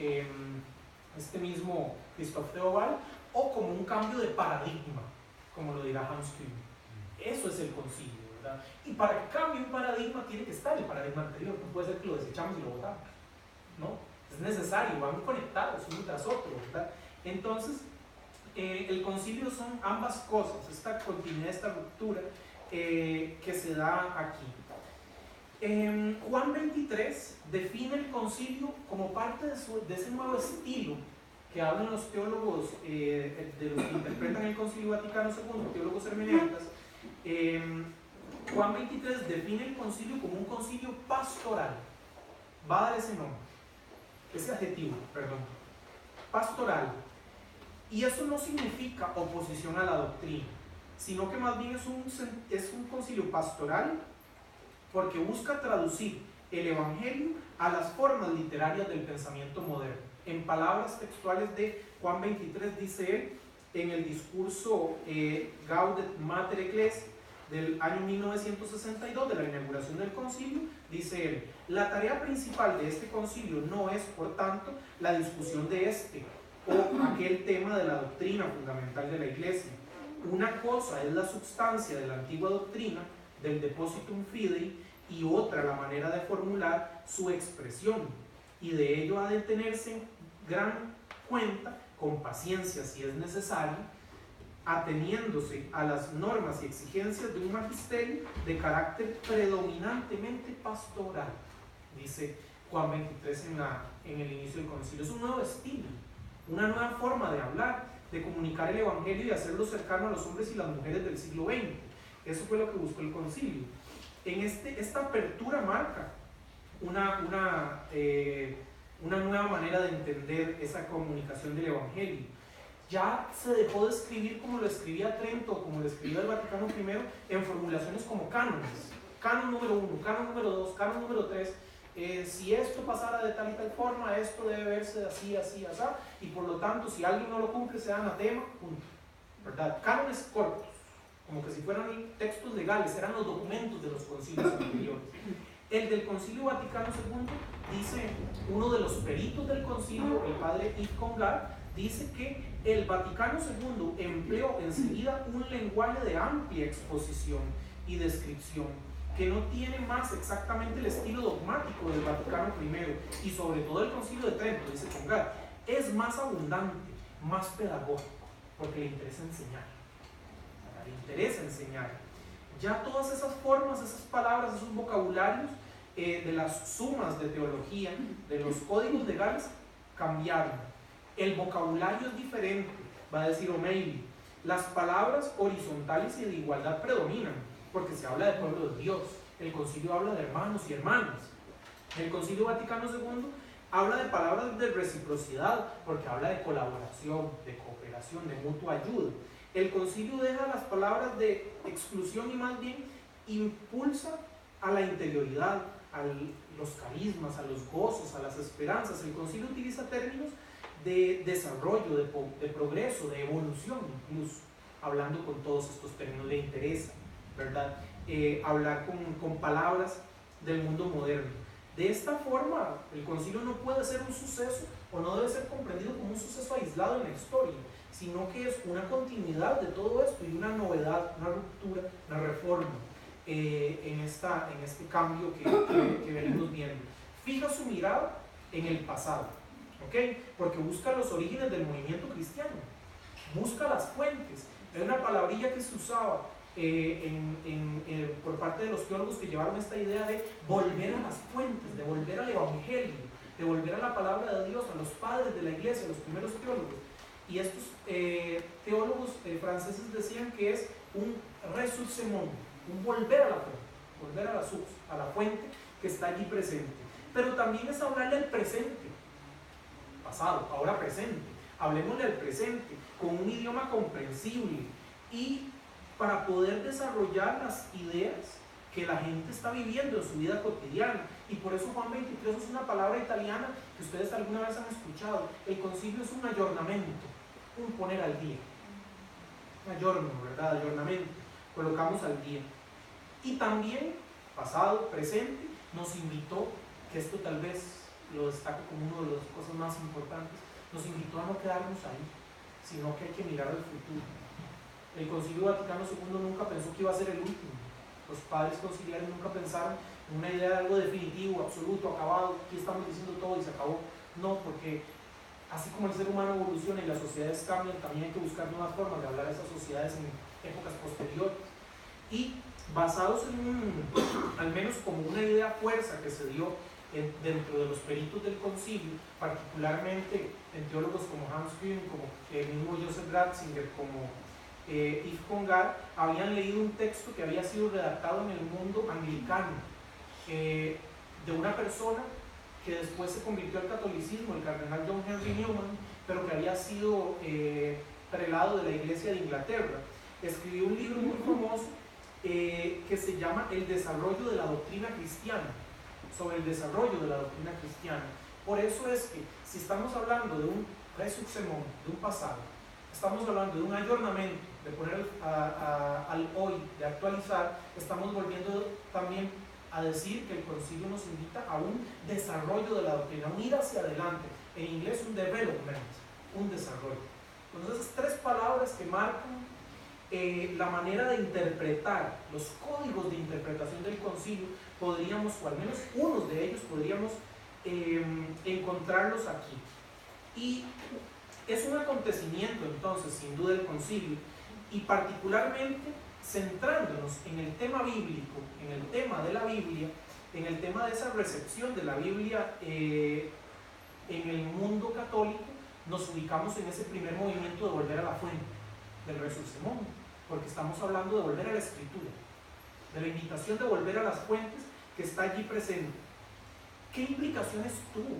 este mismo Christophe Theobald, o como un cambio de paradigma, como lo dirá Hans Küng. Eso es el concilio, ¿verdad? Y para que cambie un paradigma tiene que estar el paradigma anterior, no puede ser que lo desechamos y lo botamos, ¿no? Es necesario, van conectados uno tras otro, ¿verdad? Entonces, el concilio son ambas cosas, esta continuidad, esta ruptura que se da aquí. Juan 23 define el concilio como parte de ese nuevo estilo que hablan los teólogos, de los que interpretan el Concilio Vaticano II, teólogos hermenéuticos. Juan 23 define el concilio como un concilio pastoral, va a dar ese nombre, ese adjetivo, perdón, pastoral. Y eso no significa oposición a la doctrina, sino que más bien es un concilio pastoral porque busca traducir el Evangelio a las formas literarias del pensamiento moderno. En palabras textuales de Juan 23 dice él, en el discurso Gaudet Mater Ecclesiae del año 1962, de la inauguración del concilio, dice él, la tarea principal de este concilio no es, por tanto, la discusión de este o aquel tema de la doctrina fundamental de la Iglesia. Una cosa es la substancia de la antigua doctrina, del depositum fidei, y otra la manera de formular su expresión, y de ello ha de tenerse en gran cuenta, con paciencia si es necesario, ateniéndose a las normas y exigencias de un magisterio de carácter predominantemente pastoral, dice Juan 23 en el inicio del concilio. Es un nuevo estilo, una nueva forma de hablar, de comunicar el Evangelio y hacerlo cercano a los hombres y las mujeres del siglo XX. Eso fue lo que buscó el concilio. Esta apertura marca una nueva manera de entender esa comunicación del Evangelio. Ya se dejó de escribir como lo escribía Trento, como lo escribía el Vaticano I, en formulaciones como cánones. Canon número 1, canon número 2, canon número 3. Si esto pasara de tal y tal forma, esto debe verse así, así, así. Y por lo tanto, si alguien no lo cumple, se da anatema, punto. ¿Verdad? Cánones cortos, como que si fueran textos legales, eran los documentos de los concilios anteriores. El del Concilio Vaticano II, dice uno de los peritos del concilio, el padre Yves Congar, dice que el Vaticano II empleó enseguida un lenguaje de amplia exposición y descripción, que no tiene más exactamente el estilo dogmático del Vaticano I, y sobre todo el Concilio de Trento, dice Congar, es más abundante, más pedagógico, porque le interesa enseñar. Le interesa enseñar. Ya todas esas formas, esas palabras, esos vocabularios de las sumas de teología, de los códigos legales, cambiaron. El vocabulario es diferente, va a decir O'Malley. Las palabras horizontales y de igualdad predominan, porque se habla de pueblo de Dios. El concilio habla de hermanos y hermanas. El Concilio Vaticano II habla de palabras de reciprocidad, porque habla de colaboración, de cooperación, de mutua ayuda. El concilio deja las palabras de exclusión y más bien impulsa a la interioridad, a los carismas, a los gozos, a las esperanzas. El concilio utiliza términos de desarrollo, de progreso, de evolución, incluso hablando con todos estos términos. Le interesa, ¿verdad? Hablar con palabras del mundo moderno. De esta forma, el concilio no puede ser un suceso, o no debe ser comprendido como un suceso aislado en la historia, sino que es una continuidad de todo esto y una novedad, una ruptura, una reforma en este cambio que venimos viendo. Fija su mirada en el pasado, ¿ok? Porque busca los orígenes del movimiento cristiano, busca las fuentes. Hay una palabrilla que se usaba por parte de los teólogos que llevaron esta idea de volver a las fuentes, de volver al evangelio, de volver a la palabra de Dios, a los padres de la iglesia, a los primeros teólogos. Y estos teólogos franceses decían que es un ressourcement, un volver a la fuente, volver a la fuente que está allí presente. Pero también es hablarle al presente, pasado, ahora presente. Hablemosle al presente con un idioma comprensible y para poder desarrollar las ideas que la gente está viviendo en su vida cotidiana. Y por eso Juan 23 es una palabra italiana que ustedes alguna vez han escuchado. El concilio es un aggiornamento, un poner al día. Un aggiorno, ¿verdad? Aggiornamento. Colocamos al día. Y también, pasado, presente, nos invitó, que esto tal vez lo destaco como una de las cosas más importantes, nos invitó a no quedarnos ahí, sino que hay que mirar al futuro. El Concilio Vaticano II nunca pensó que iba a ser el último. Los padres conciliares nunca pensaron en una idea de algo definitivo, absoluto, acabado, aquí estamos diciendo todo y se acabó. No, porque así como el ser humano evoluciona y las sociedades cambian, también hay que buscar nuevas formas de hablar a esas sociedades en épocas posteriores. Y basados en al menos como una idea fuerza que se dio dentro de los peritos del concilio, particularmente en teólogos como Hans Kühn, como el mismo Joseph Ratzinger, como Yves Congar, habían leído un texto que había sido redactado en el mundo anglicano de una persona que después se convirtió al catolicismo, el cardenal John Henry Newman, pero que había sido prelado de la Iglesia de Inglaterra. Escribió un libro muy famoso que se llama El desarrollo de la doctrina cristiana, sobre el desarrollo de la doctrina cristiana. Por eso es que si estamos hablando de un ressucement, de un pasado, estamos hablando de un aggiornamento, de poner al hoy, de actualizar, estamos volviendo también a decir que el concilio nos invita a un desarrollo de la doctrina, un ir hacia adelante, en inglés un development, un desarrollo. Entonces esas tres palabras que marcan la manera de interpretar, los códigos de interpretación del concilio, podríamos, o al menos unos de ellos, podríamos encontrarlos aquí. Y es un acontecimiento entonces, sin duda, el concilio, y particularmente centrándonos en el tema bíblico, en el tema de la Biblia, en el tema de esa recepción de la Biblia en el mundo católico, nos ubicamos en ese primer movimiento de volver a la fuente, del resucimón, porque estamos hablando de volver a la escritura, de la invitación de volver a las fuentes que está allí presente. ¿Qué implicaciones tuvo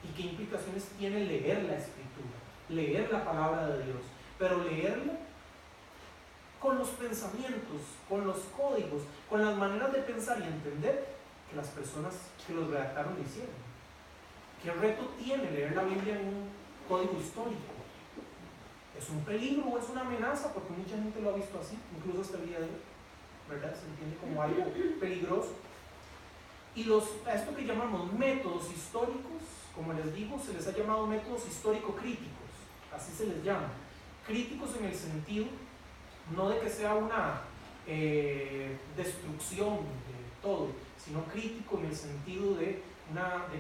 y qué implicaciones tiene leer la escritura, leer la palabra de Dios, pero leerla con los pensamientos, con los códigos, con las maneras de pensar y entender que las personas que los redactaron lo hicieron? ¿Qué reto tiene leer la Biblia en un código histórico? ¿Es un peligro o es una amenaza? Porque mucha gente lo ha visto así, incluso hasta el día de hoy, ¿verdad? Se entiende como algo peligroso. Y a esto que llamamos métodos históricos, como les digo, se les ha llamado métodos histórico-críticos, así se les llama. Críticos en el sentido, no de que sea una destrucción de todo, sino crítico en el sentido de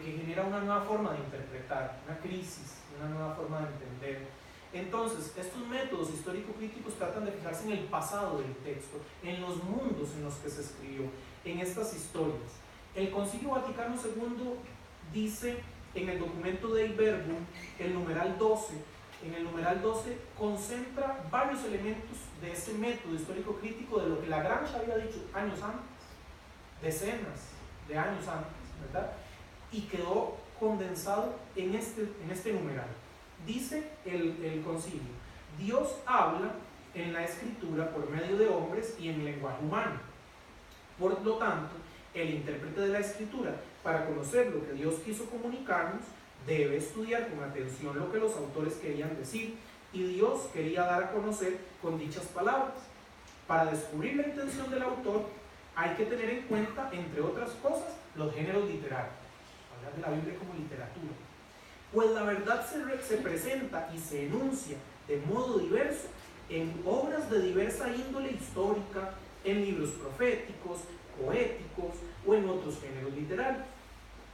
que genera una nueva forma de interpretar, una crisis, una nueva forma de entender. Entonces, estos métodos histórico-críticos tratan de fijarse en el pasado del texto, en los mundos en los que se escribió, en estas historias. El Concilio Vaticano II dice en el documento Dei Verbum, el numeral 12, en el numeral 12 concentra varios elementos de ese método histórico-crítico de lo que Lagrange había dicho años antes, decenas de años antes, ¿verdad? Y quedó condensado en este numeral. Dice el concilio: Dios habla en la escritura por medio de hombres y en lenguaje humano. Por lo tanto, el intérprete de la escritura, para conocer lo que Dios quiso comunicarnos, debe estudiar con atención lo que los autores querían decir, y Dios quería dar a conocer con dichas palabras. Para descubrir la intención del autor, hay que tener en cuenta, entre otras cosas, los géneros literarios. Hablar de la Biblia como literatura. Pues la verdad se presenta y se enuncia de modo diverso en obras de diversa índole histórica, en libros proféticos, poéticos o en otros géneros literarios.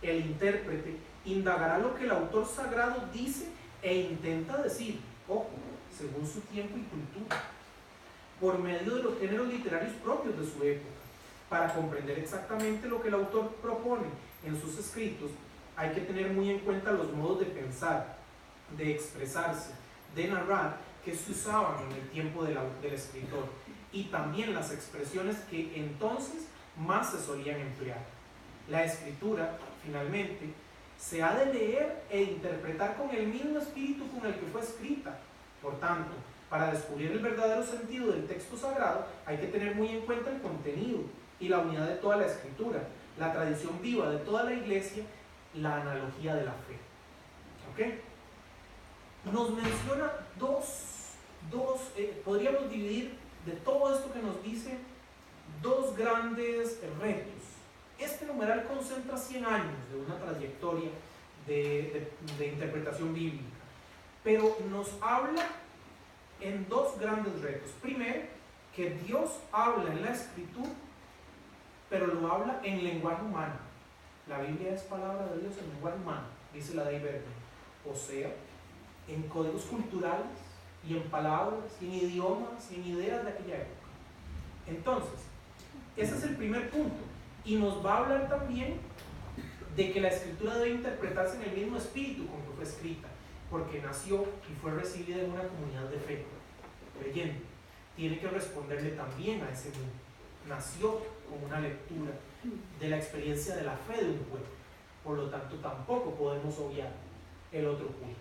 el intérprete indagará lo que el autor sagrado dice e intenta decir, ojo, según su tiempo y cultura, por medio de los géneros literarios propios de su época. Para comprender exactamente lo que el autor propone en sus escritos, hay que tener muy en cuenta los modos de pensar, de expresarse, de narrar que se usaban en el tiempo del escritor, y también las expresiones que entonces más se solían emplear. La escritura, finalmente, se ha de leer e interpretar con el mismo espíritu con el que fue escrita. Por tanto, para descubrir el verdadero sentido del texto sagrado, hay que tener muy en cuenta el contenido y la unidad de toda la escritura, la tradición viva de toda la iglesia, la analogía de la fe. ¿Ok? Nos menciona podríamos dividir de todo esto que nos dice dos grandes retos. Este numeral concentra 100 años de una trayectoria de interpretación bíblica, pero nos habla en dos grandes retos. Primero, que Dios habla en la escritura, pero lo habla en lenguaje humano. La Biblia es palabra de Dios en lenguaje humano, dice la Dei Verbum, o sea, en códigos culturales y en palabras, y en idiomas, y en ideas de aquella época. Entonces, ese es el primer punto, y nos va a hablar también de que la escritura debe interpretarse en el mismo espíritu con que fue escrita, porque nació y fue recibida en una comunidad de fe creyente. Tiene que responderle también a ese mundo. Nació con una lectura de la experiencia de la fe de un pueblo, por lo tanto tampoco podemos obviar el otro punto.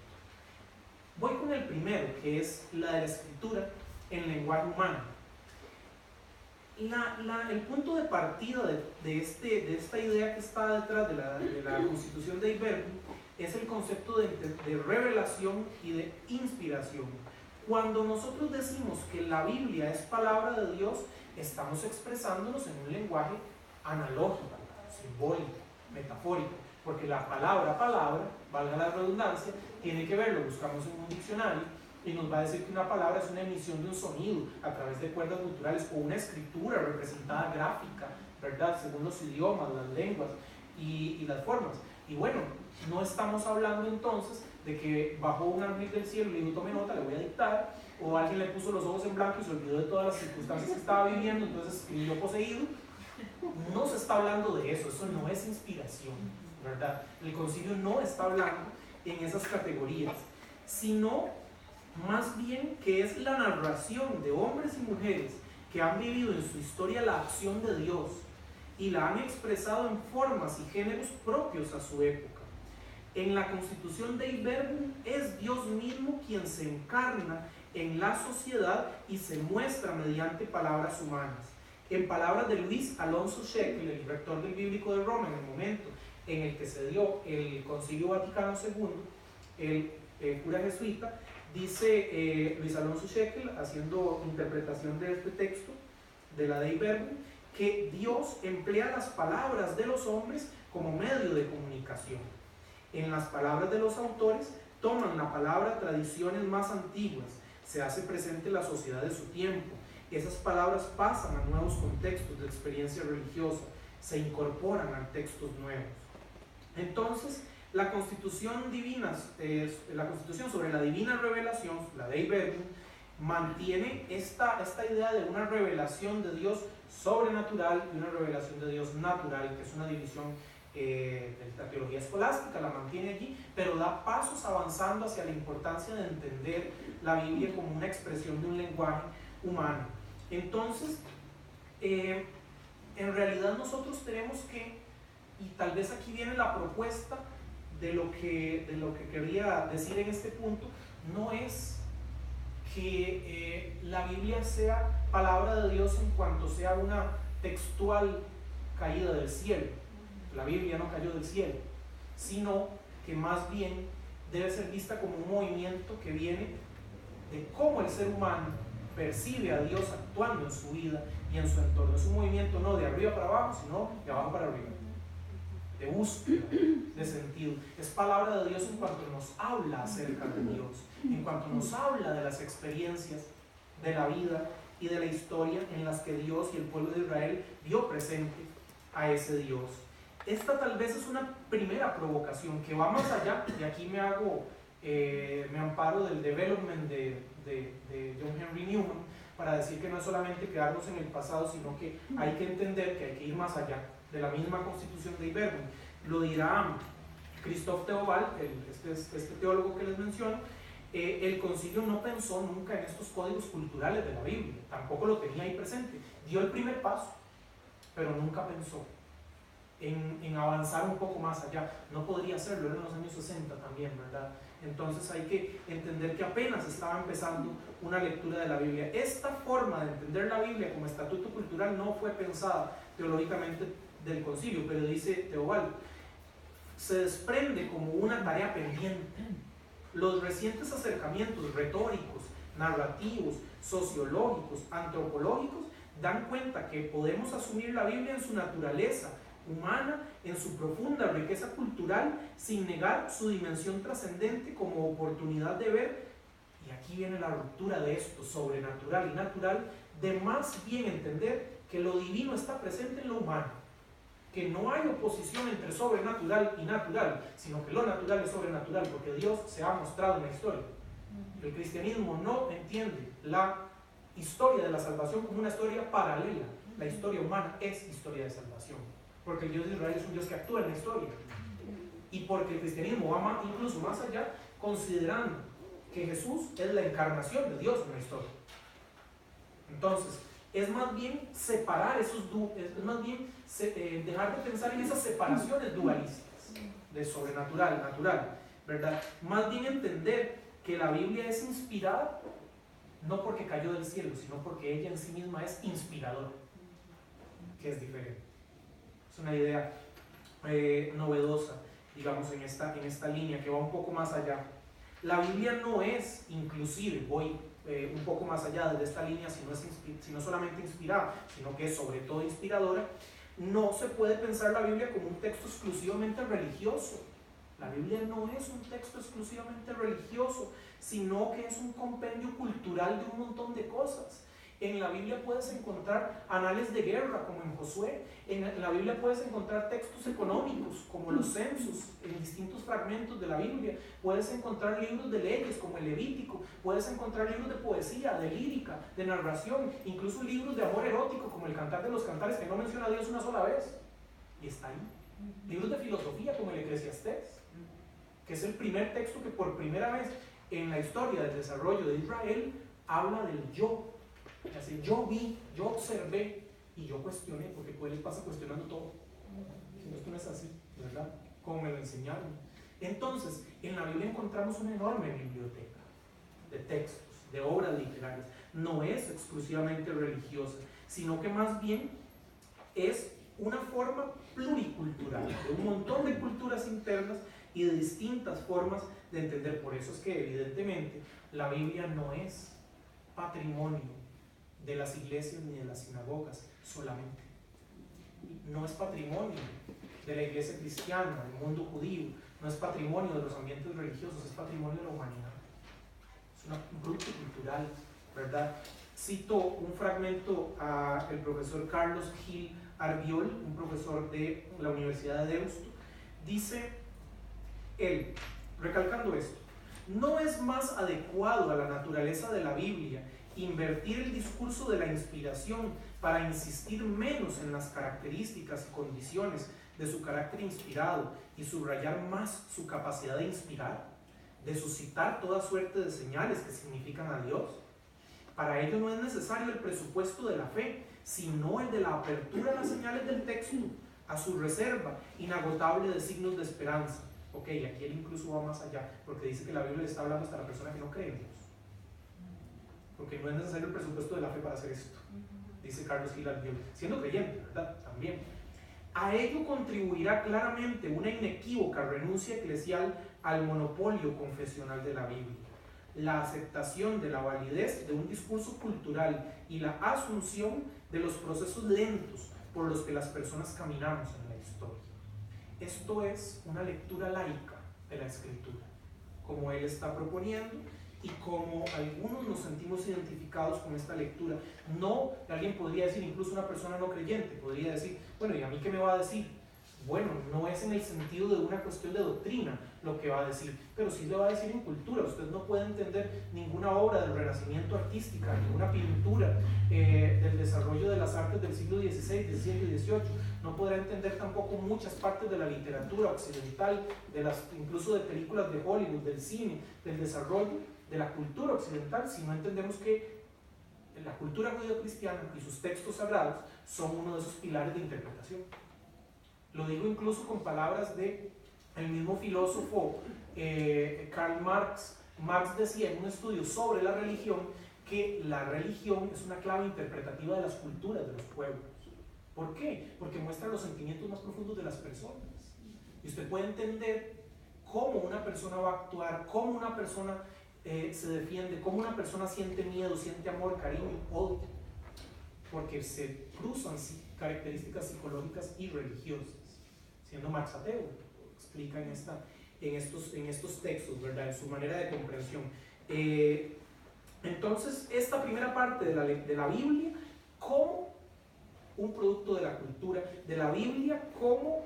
Voy con el primero, que es la de la escritura en lenguaje humano. El punto de partida de esta idea que está detrás de la Constitución de Dei Verbum es el concepto de revelación y de inspiración. Cuando nosotros decimos que la Biblia es palabra de Dios, estamos expresándonos en un lenguaje analógico, simbólico, metafórico, porque la palabra, valga la redundancia, tiene que ver, lo buscamos en un diccionario y nos va a decir que una palabra es una emisión de un sonido a través de cuerdas guturales o una escritura representada gráfica, ¿verdad? Según los idiomas, las lenguas y las formas. Y bueno, no estamos hablando entonces de que bajó un ángel del cielo y le dijo, tome nota, le voy a dictar, o alguien le puso los ojos en blanco y se olvidó de todas las circunstancias que estaba viviendo, entonces escribió poseído. No se está hablando de eso, eso no es inspiración, ¿verdad? El concilio no está hablando en esas categorías, sino más bien que es la narración de hombres y mujeres que han vivido en su historia la acción de Dios y la han expresado en formas y géneros propios a su época. En la Constitución Dei Verbum es Dios mismo quien se encarna en la sociedad y se muestra mediante palabras humanas. En palabras de Luis Alonso Shekel, el rector del Bíblico de Roma, en el momento en el que se dio el Concilio Vaticano II, el cura jesuita, dice Luis Alonso Shekel, haciendo interpretación de este texto de la Dei Verbum, que Dios emplea las palabras de los hombres como medio de comunicación. En las palabras de los autores toman la palabra tradiciones más antiguas, se hace presente la sociedad de su tiempo. Esas palabras pasan a nuevos contextos de experiencia religiosa, se incorporan a textos nuevos. Entonces, la Constitución sobre la divina revelación, la Dei Verbum, mantiene esta idea de una revelación de Dios sobrenatural y una revelación de Dios natural, que es una división de la teología escolástica, la mantiene allí, pero da pasos avanzando hacia la importancia de entender la Biblia como una expresión de un lenguaje humano. Entonces, en realidad nosotros tenemos que, y tal vez aquí viene la propuesta de lo que quería decir en este punto, no es que la Biblia sea palabra de Dios en cuanto sea una textual caída del cielo. La Biblia no cayó del cielo, sino que más bien debe ser vista como un movimiento que viene de cómo el ser humano percibe a Dios actuando en su vida y en su entorno. Es un movimiento no de arriba para abajo, sino de abajo para arriba, de búsqueda de sentido. Es palabra de Dios en cuanto nos habla acerca de Dios, en cuanto nos habla de las experiencias de la vida y de la historia en las que Dios y el pueblo de Israel vio presente a ese Dios. esta tal vez es una primera provocación que va más allá, y aquí me amparo del development de John Henry Newman, para decir que no es solamente quedarnos en el pasado, sino que hay que entender que hay que ir más allá de la misma constitución de Iberville. Lo dirá Christophe Theobald, este teólogo que les menciono. El concilio no pensó nunca en estos códigos culturales de la Biblia, tampoco lo tenía ahí presente. Dio el primer paso, pero nunca pensó en avanzar un poco más allá. No podría hacerlo, era en los años 60 también, ¿verdad? Entonces hay que entender que apenas estaba empezando una lectura de la Biblia. Esta forma de entender la Biblia como estatuto cultural no fue pensada teológicamente del concilio, pero dice Theobald, se desprende como una tarea pendiente. Los recientes acercamientos retóricos, narrativos, sociológicos, antropológicos dan cuenta que podemos asumir la Biblia en su naturaleza humana, en su profunda riqueza cultural, sin negar su dimensión trascendente como oportunidad de ver, y aquí viene la ruptura de esto, sobrenatural y natural, de más bien entender que lo divino está presente en lo humano, que no hay oposición entre sobrenatural y natural, sino que lo natural es sobrenatural, porque Dios se ha mostrado en la historia. El cristianismo no entiende la historia de la salvación como una historia paralela. La historia humana es historia de salvación, porque el Dios de Israel es un Dios que actúa en la historia, y porque el cristianismo va incluso más allá, considerando que Jesús es la encarnación de Dios en la historia. Entonces, es más bien separar es más bien dejar de pensar en esas separaciones dualistas de sobrenatural, natural, ¿verdad? Más bien entender que la Biblia es inspirada no porque cayó del cielo, sino porque ella en sí misma es inspiradora, que es diferente. Es una idea novedosa, digamos, en esta línea que va un poco más allá. La Biblia no es, inclusive, voy un poco más allá de esta línea, sino solamente inspirada, sino que es sobre todo inspiradora. No se puede pensar la Biblia como un texto exclusivamente religioso. La Biblia no es un texto exclusivamente religioso, sino que es un compendio cultural de un montón de cosas. En la Biblia puedes encontrar anales de guerra, como en Josué. En la Biblia puedes encontrar textos económicos, como los censos, en distintos fragmentos de la Biblia. Puedes encontrar libros de leyes, como el Levítico. Puedes encontrar libros de poesía, de lírica, de narración, incluso libros de amor erótico, como el Cantar de los Cantares, que no menciona a Dios una sola vez. Y está ahí. Libros de filosofía, como el Eclesiastés, que es el primer texto que por primera vez en la historia del desarrollo de Israel habla del yo. Así, yo vi, yo observé y yo cuestioné, porque pues les pasa cuestionando todo. Si no, esto no es así, ¿verdad? Como me lo enseñaron. Entonces, en la Biblia encontramos una enorme biblioteca de textos, de obras literarias. No es exclusivamente religiosa, sino que más bien es una forma pluricultural, de un montón de culturas internas y de distintas formas de entender. Por eso es que evidentemente la Biblia no es patrimonio de las iglesias ni de las sinagogas solamente. No es patrimonio de la iglesia cristiana, del mundo judío, no es patrimonio de los ambientes religiosos, es patrimonio de la humanidad. Es un producto cultural, ¿verdad? Cito un fragmento al profesor Carlos Gil Arbiol, un profesor de la Universidad de Deusto. Dice él, recalcando esto: no es más adecuado a la naturaleza de la Biblia invertir el discurso de la inspiración para insistir menos en las características y condiciones de su carácter inspirado y subrayar más su capacidad de inspirar, de suscitar toda suerte de señales que significan a Dios. Para ello no es necesario el presupuesto de la fe, sino el de la apertura a las señales del texto, a su reserva inagotable de signos de esperanza. Ok, aquí él incluso va más allá, porque dice que la Biblia le está hablando hasta a la persona que no cree en Dios. Porque no es necesario el presupuesto de la fe para hacer esto, dice Carlos Gil Arbiol, siendo creyente, ¿verdad? También. A ello contribuirá claramente una inequívoca renuncia eclesial al monopolio confesional de la Biblia, la aceptación de la validez de un discurso cultural y la asunción de los procesos lentos por los que las personas caminamos en la historia. Esto es una lectura laica de la Escritura, como él está proponiendo y como algunos nos sentimos identificados con esta lectura. No, alguien podría decir, incluso una persona no creyente, podría decir, bueno, ¿y a mí qué me va a decir Bueno, no es en el sentido de una cuestión de doctrina lo que va a decir, pero sí le va a decir en cultura. Usted no puede entender ninguna obra del Renacimiento artística, ninguna pintura del desarrollo de las artes del siglo XVI, XVII y XVIII. No podrá entender tampoco muchas partes de la literatura occidental, incluso de películas de Hollywood, del cine, del desarrollo de la cultura occidental, si no entendemos que la cultura judío-cristiana y sus textos sagrados son uno de esos pilares de interpretación. Lo digo incluso con palabras del mismo filósofo Karl Marx. Marx decía en un estudio sobre la religión que la religión es una clave interpretativa de las culturas de los pueblos. ¿Por qué? Porque muestra los sentimientos más profundos de las personas. Y usted puede entender cómo una persona va a actuar, cómo una persona se defiende, cómo una persona siente miedo, siente amor, cariño, odio, porque se cruzan características psicológicas y religiosas. Siendo Marx ateo, explica en estos textos, ¿verdad? En su manera de comprensión. Entonces, esta primera parte de la Biblia como un producto de la cultura, de la Biblia como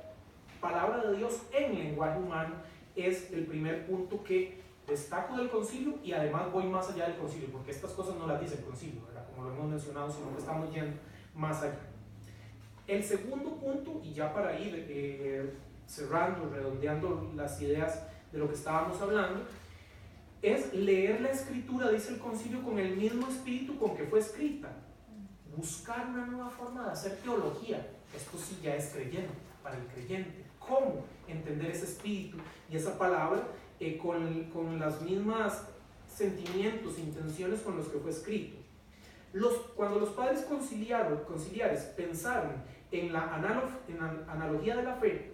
palabra de Dios en lenguaje humano, es el primer punto que destaco del concilio, y además voy más allá del concilio, porque estas cosas no las dice el concilio, ¿verdad? Como lo hemos mencionado, sino que estamos yendo más allá. El segundo punto, y ya para ir cerrando, redondeando las ideas de lo que estábamos hablando, es leer la escritura, dice el concilio, con el mismo espíritu con que fue escrita. Buscar una nueva forma de hacer teología. Esto sí ya es creyente, para el creyente. ¿Cómo entender ese espíritu y esa palabra con las mismas sentimientos, intenciones con los que fue escrito? Cuando los padres conciliares pensaron en la analogía de la fe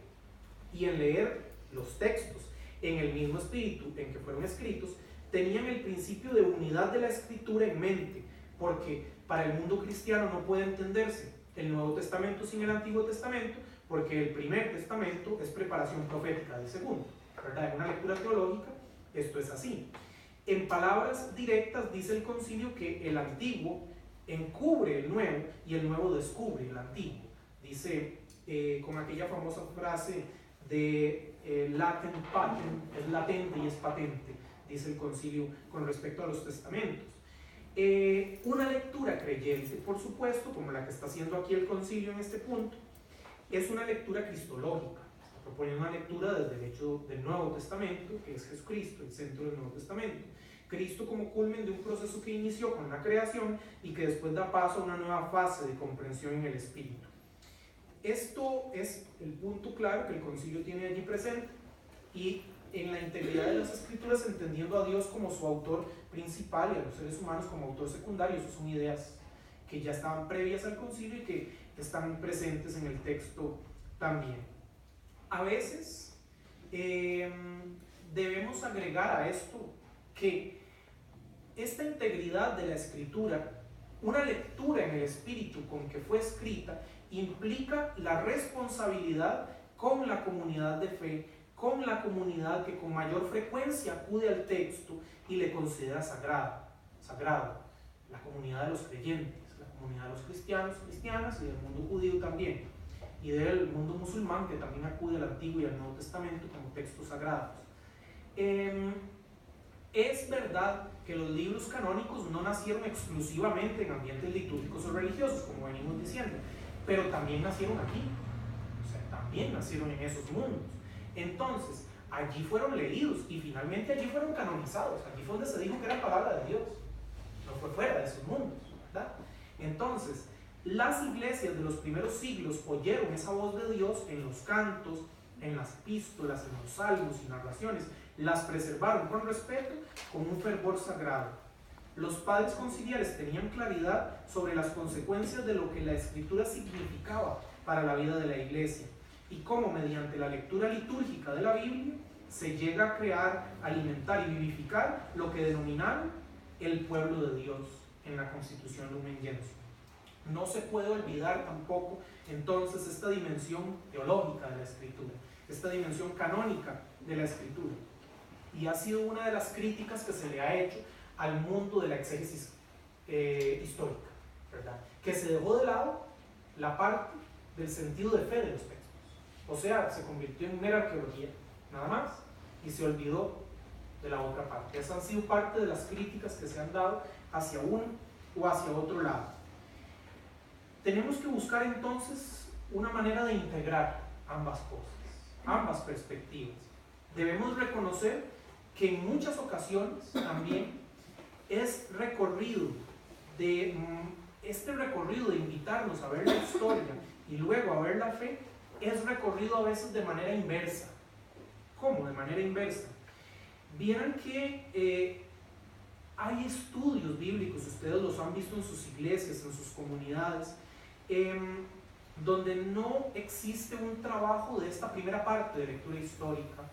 y en leer los textos en el mismo espíritu en que fueron escritos, tenían el principio de unidad de la escritura en mente, porque para el mundo cristiano no puede entenderse el Nuevo Testamento sin el Antiguo Testamento, porque el primer testamento es preparación profética del segundo, ¿verdad? En una lectura teológica esto es así. En palabras directas dice el concilio que el Antiguo encubre el Nuevo y el Nuevo descubre el Antiguo. Dice con aquella famosa frase de latent patent, es latente y es patente, dice el concilio con respecto a los testamentos. Una lectura creyente, por supuesto, como la que está haciendo aquí el concilio en este punto, es una lectura cristológica. Está proponiendo una lectura desde el hecho del Nuevo Testamento, que es Jesucristo, el centro del Nuevo Testamento. Cristo como culmen de un proceso que inició con la creación y que después da paso a una nueva fase de comprensión en el Espíritu. Esto es el punto claro que el concilio tiene allí presente, y en la integridad de las escrituras entendiendo a Dios como su autor principal y a los seres humanos como autor secundario. Esas son ideas que ya estaban previas al concilio y que están presentes en el texto también. A veces debemos agregar a esto que esta integridad de la escritura, una lectura en el espíritu con que fue escrita, implica la responsabilidad con la comunidad de fe, con la comunidad que con mayor frecuencia acude al texto y le considera sagrado, la comunidad de los creyentes, la comunidad de los cristianos, cristianas, y del mundo judío también, y del mundo musulmán, que también acude al Antiguo y al Nuevo Testamento como textos sagrados. Es verdad que los libros canónicos no nacieron exclusivamente en ambientes litúrgicos o religiosos, como venimos diciendo, pero también nacieron aquí, o sea, también nacieron en esos mundos. Entonces, allí fueron leídos y finalmente allí fueron canonizados. Allí fue donde se dijo que era palabra de Dios, no fue fuera de esos mundos, ¿verdad? Entonces, las iglesias de los primeros siglos oyeron esa voz de Dios en los cantos, en las epístolas, en los salmos y narraciones, las preservaron con respeto, con un fervor sagrado. Los padres conciliares tenían claridad sobre las consecuencias de lo que la escritura significaba para la vida de la iglesia y cómo mediante la lectura litúrgica de la Biblia se llega a crear, alimentar y vivificar lo que denominaron el pueblo de Dios en la Constitución Lumen Gentium. No se puede olvidar tampoco entonces esta dimensión teológica de la escritura, esta dimensión canónica de la escritura, y ha sido una de las críticas que se le ha hecho al mundo de la exégesis histórica, ¿verdad? Que se dejó de lado la parte del sentido de fe de los textos. O sea, se convirtió en mera arqueología, nada más, y se olvidó de la otra parte. Esas han sido parte de las críticas que se han dado hacia uno o hacia otro lado. Tenemos que buscar entonces una manera de integrar ambas cosas, ambas perspectivas. Debemos reconocer que en muchas ocasiones también este recorrido de invitarnos a ver la historia y luego a ver la fe es recorrido a veces de manera inversa. ¿Cómo? De manera inversa. Vieran que hay estudios bíblicos, ustedes los han visto en sus iglesias, en sus comunidades, donde no existe un trabajo de esta primera parte de lectura histórica,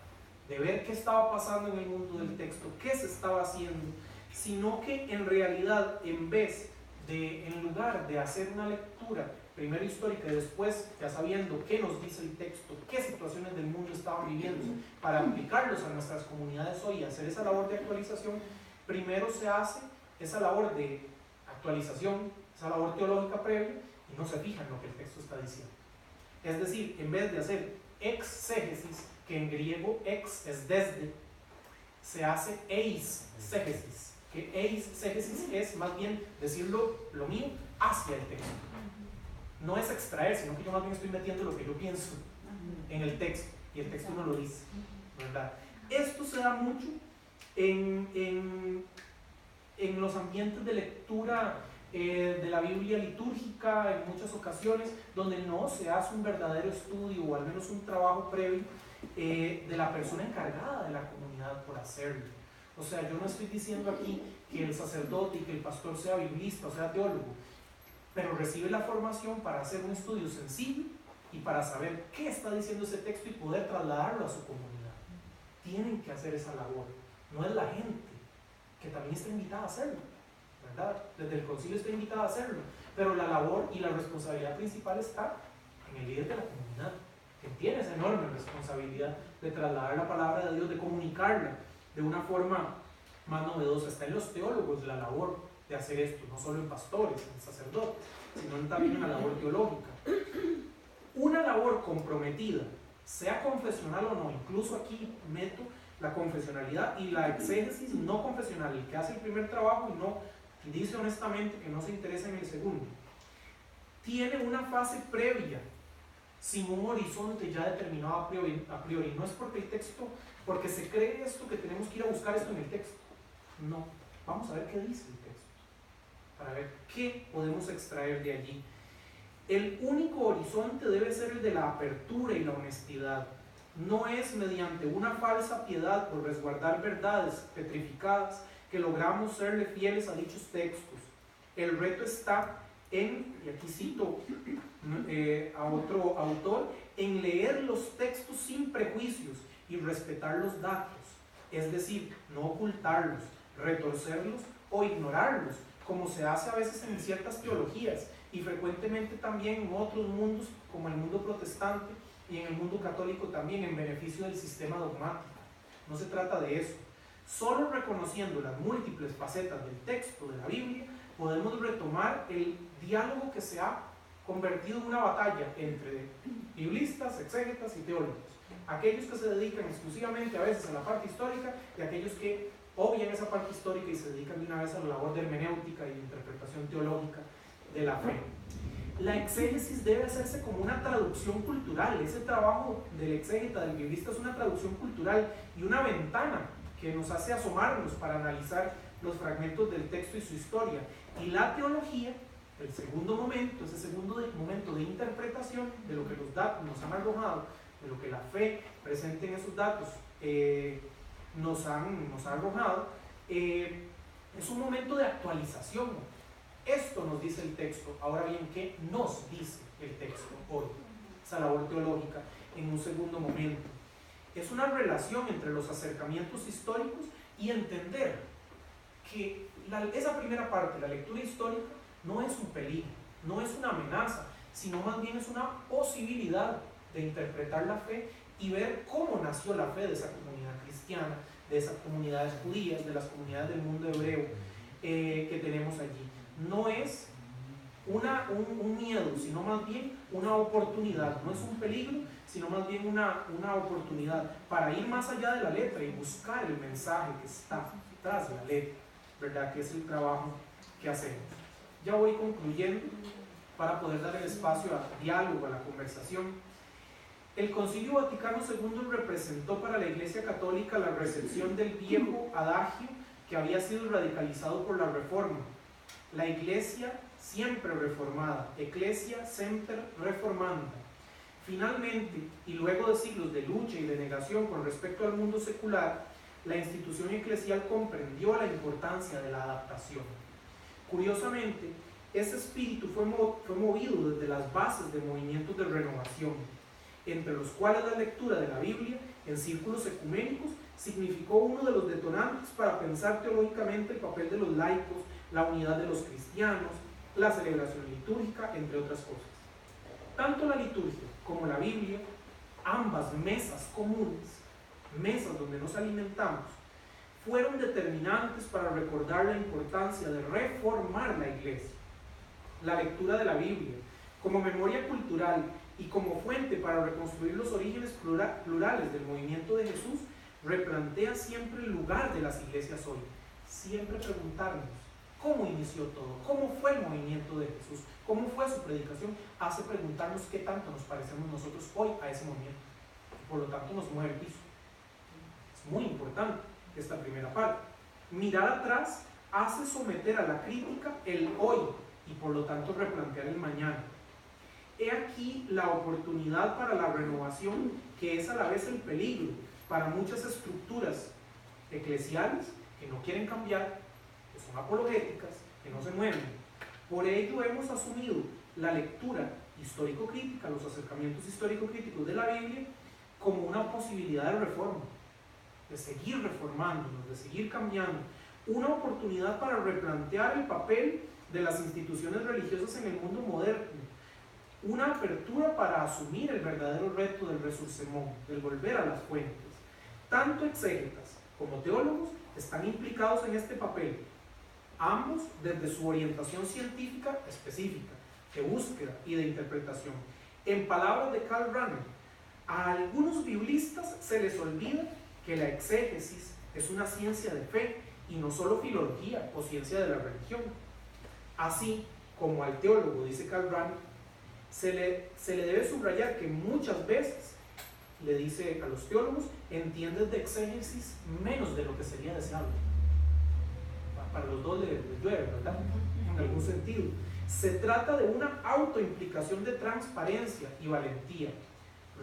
de ver qué estaba pasando en el mundo del texto, qué se estaba haciendo, sino que en realidad, en lugar de hacer una lectura primero histórica y después, ya sabiendo qué nos dice el texto, qué situaciones del mundo estaban viviendo, para aplicarlos a nuestras comunidades hoy y hacer esa labor de actualización, primero se hace esa labor de actualización, esa labor teológica previa, y no se fija en lo que el texto está diciendo. Es decir, en vez de hacer exégesis, que en griego ex es desde, se hace eisegesis, que eisegesis es más bien decirlo lo mío hacia el texto. No es extraer, sino que yo más bien estoy metiendo lo que yo pienso en el texto, y el texto no lo dice, ¿verdad? Esto se da mucho en los ambientes de lectura de la Biblia litúrgica, en muchas ocasiones, donde no se hace un verdadero estudio, o al menos un trabajo previo de la persona encargada de la comunidad por hacerlo. O sea, yo no estoy diciendo aquí que el sacerdote y que el pastor sea biblista o sea teólogo, pero recibe la formación para hacer un estudio sencillo y para saber qué está diciendo ese texto y poder trasladarlo a su comunidad. Tienen que hacer esa labor. No es la gente, que también está invitada a hacerlo, ¿verdad? Desde el concilio está invitada a hacerlo, pero la labor y la responsabilidad principal está en el líder de la comunidad, que tiene esa enorme responsabilidad de trasladar la palabra de Dios, de comunicarla de una forma más novedosa. Está en los teólogos la labor de hacer esto, no solo en pastores, en sacerdotes, sino también en la labor teológica. Una labor comprometida, sea confesional o no, incluso aquí meto la confesionalidad y la exégesis no confesional, el que hace el primer trabajo y no dice honestamente que no se interesa en el segundo, tiene una fase previa, sin un horizonte ya determinado a priori. No es porque se cree esto que tenemos que ir a buscar esto en el texto. No, vamos a ver qué dice el texto, para ver qué podemos extraer de allí. El único horizonte debe ser el de la apertura y la honestidad. No es mediante una falsa piedad por resguardar verdades petrificadas que logramos serle fieles a dichos textos. El reto está en, y aquí cito a otro autor, en leer los textos sin prejuicios y respetar los datos, es decir, no ocultarlos, retorcerlos o ignorarlos, como se hace a veces en ciertas teologías y frecuentemente también en otros mundos, como el mundo protestante y en el mundo católico también, en beneficio del sistema dogmático. No se trata de eso. Solo reconociendo las múltiples facetas del texto de la Biblia podemos retomar el diálogo que se ha convertido en una batalla entre biblistas, exégetas y teólogos. Aquellos que se dedican exclusivamente a veces a la parte histórica y aquellos que obvian esa parte histórica y se dedican de una vez a la labor de hermenéutica y de interpretación teológica de la fe. La exégesis debe hacerse como una traducción cultural. Ese trabajo del exégeta, del biblista, es una traducción cultural y una ventana que nos hace asomarnos para analizar los fragmentos del texto y su historia. Y la teología, el segundo momento, ese segundo momento de interpretación de lo que los datos nos han arrojado, de lo que la fe presente en esos datos nos ha arrojado, es un momento de actualización. Esto nos dice el texto. Ahora bien, ¿qué nos dice el texto hoy? Esa labor teológica en un segundo momento. Es una relación entre los acercamientos históricos y entender que esa primera parte, la lectura histórica, no es un peligro, no es una amenaza, sino más bien es una posibilidad de interpretar la fe y ver cómo nació la fe de esa comunidad cristiana, de esas comunidades judías, de las comunidades del mundo hebreo que tenemos allí. No es un miedo, sino más bien una oportunidad. No es un peligro, sino más bien una oportunidad para ir más allá de la letra y buscar el mensaje que está tras la letra, ¿verdad? Que es el trabajo que hacemos. Ya voy concluyendo para poder dar el espacio a diálogo, a la conversación. El Concilio Vaticano II representó para la Iglesia Católica la recepción del viejo adagio que había sido radicalizado por la Reforma. La Iglesia siempre reformada, Ecclesia semper reformanda. Finalmente, y luego de siglos de lucha y de negación con respecto al mundo secular, la institución eclesial comprendió la importancia de la adaptación. Curiosamente, ese espíritu fue movido desde las bases de movimientos de renovación, entre los cuales la lectura de la Biblia en círculos ecuménicos significó uno de los detonantes para pensar teológicamente el papel de los laicos, la unidad de los cristianos, la celebración litúrgica, entre otras cosas. Tanto la liturgia como la Biblia, ambas mesas comunes, mesas donde nos alimentamos, fueron determinantes para recordar la importancia de reformar la Iglesia. La lectura de la Biblia, como memoria cultural y como fuente para reconstruir los orígenes plurales del movimiento de Jesús, replantea siempre el lugar de las iglesias hoy. Siempre preguntarnos cómo inició todo, cómo fue el movimiento de Jesús, cómo fue su predicación, hace preguntarnos qué tanto nos parecemos nosotros hoy a ese movimiento. Por lo tanto, nos mueve el piso. Es muy importante esta primera parte. Mirar atrás hace someter a la crítica el hoy y por lo tanto replantear el mañana. He aquí la oportunidad para la renovación, que es a la vez el peligro para muchas estructuras eclesiales que no quieren cambiar, que son apologéticas, que no se mueven. Por ello hemos asumido la lectura histórico-crítica, los acercamientos histórico-críticos de la Biblia como una posibilidad de reforma, de seguir reformándonos, de seguir cambiando, una oportunidad para replantear el papel de las instituciones religiosas en el mundo moderno, una apertura para asumir el verdadero reto del resurcemón, del volver a las fuentes. Tanto exégetas como teólogos están implicados en este papel, ambos desde su orientación científica específica, de búsqueda y de interpretación. En palabras de Karl Rahner, a algunos biblistas se les olvida que la exégesis es una ciencia de fe y no solo filología o ciencia de la religión. Así como al teólogo, dice Karl Rahner, se le debe subrayar que muchas veces, le dice a los teólogos, entiendes de exégesis menos de lo que sería deseable. Para los dos les llueve, ¿verdad? En algún sentido. Se trata de una autoimplicación de transparencia y valentía,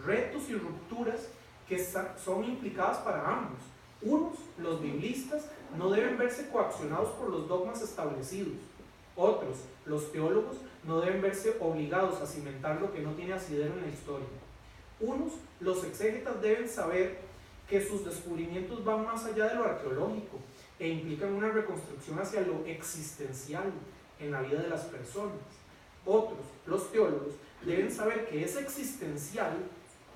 retos y rupturas que son implicadas para ambos. Unos, los biblistas, no deben verse coaccionados por los dogmas establecidos. Otros, los teólogos, no deben verse obligados a cimentar lo que no tiene asidero en la historia. Unos, los exégetas, deben saber que sus descubrimientos van más allá de lo arqueológico e implican una reconstrucción hacia lo existencial en la vida de las personas. Otros, los teólogos, deben saber que ese existencial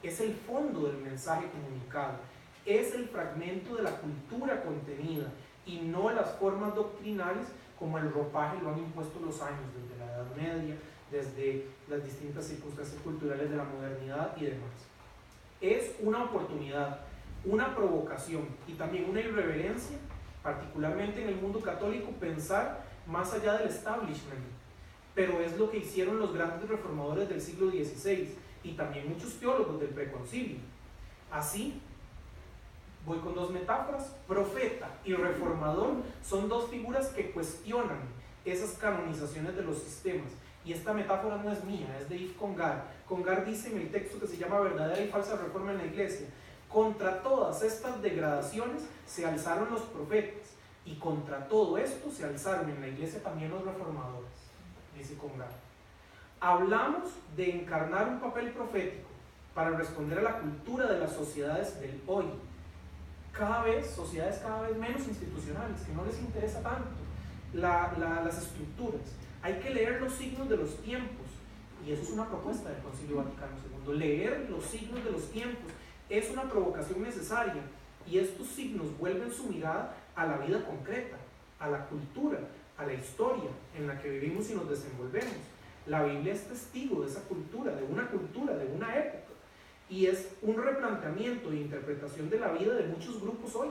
es el fondo del mensaje comunicado, es el fragmento de la cultura contenida y no las formas doctrinales como el ropaje lo han impuesto los años, desde la Edad Media, desde las distintas circunstancias culturales de la modernidad y demás. Es una oportunidad, una provocación y también una irreverencia, particularmente en el mundo católico, pensar más allá del establishment, pero es lo que hicieron los grandes reformadores del siglo XVI y también muchos teólogos del preconcilio. Así, voy con dos metáforas: profeta y reformador son dos figuras que cuestionan esas canonizaciones de los sistemas. Y esta metáfora no es mía, es de Yves Congar. Congar dice en el texto que se llama Verdadera y falsa reforma en la Iglesia: contra todas estas degradaciones se alzaron los profetas, y contra todo esto se alzaron en la Iglesia también los reformadores, dice Congar. Hablamos de encarnar un papel profético para responder a la cultura de las sociedades del hoy. Sociedades cada vez menos institucionales, que no les interesa tanto las estructuras. Hay que leer los signos de los tiempos, y eso es una propuesta del Concilio Vaticano II. Leer los signos de los tiempos es una provocación necesaria, y estos signos vuelven su mirada a la vida concreta, a la cultura, a la historia en la que vivimos y nos desenvolvemos. La Biblia es testigo de esa cultura, de una época. Y es un replanteamiento e interpretación de la vida de muchos grupos hoy.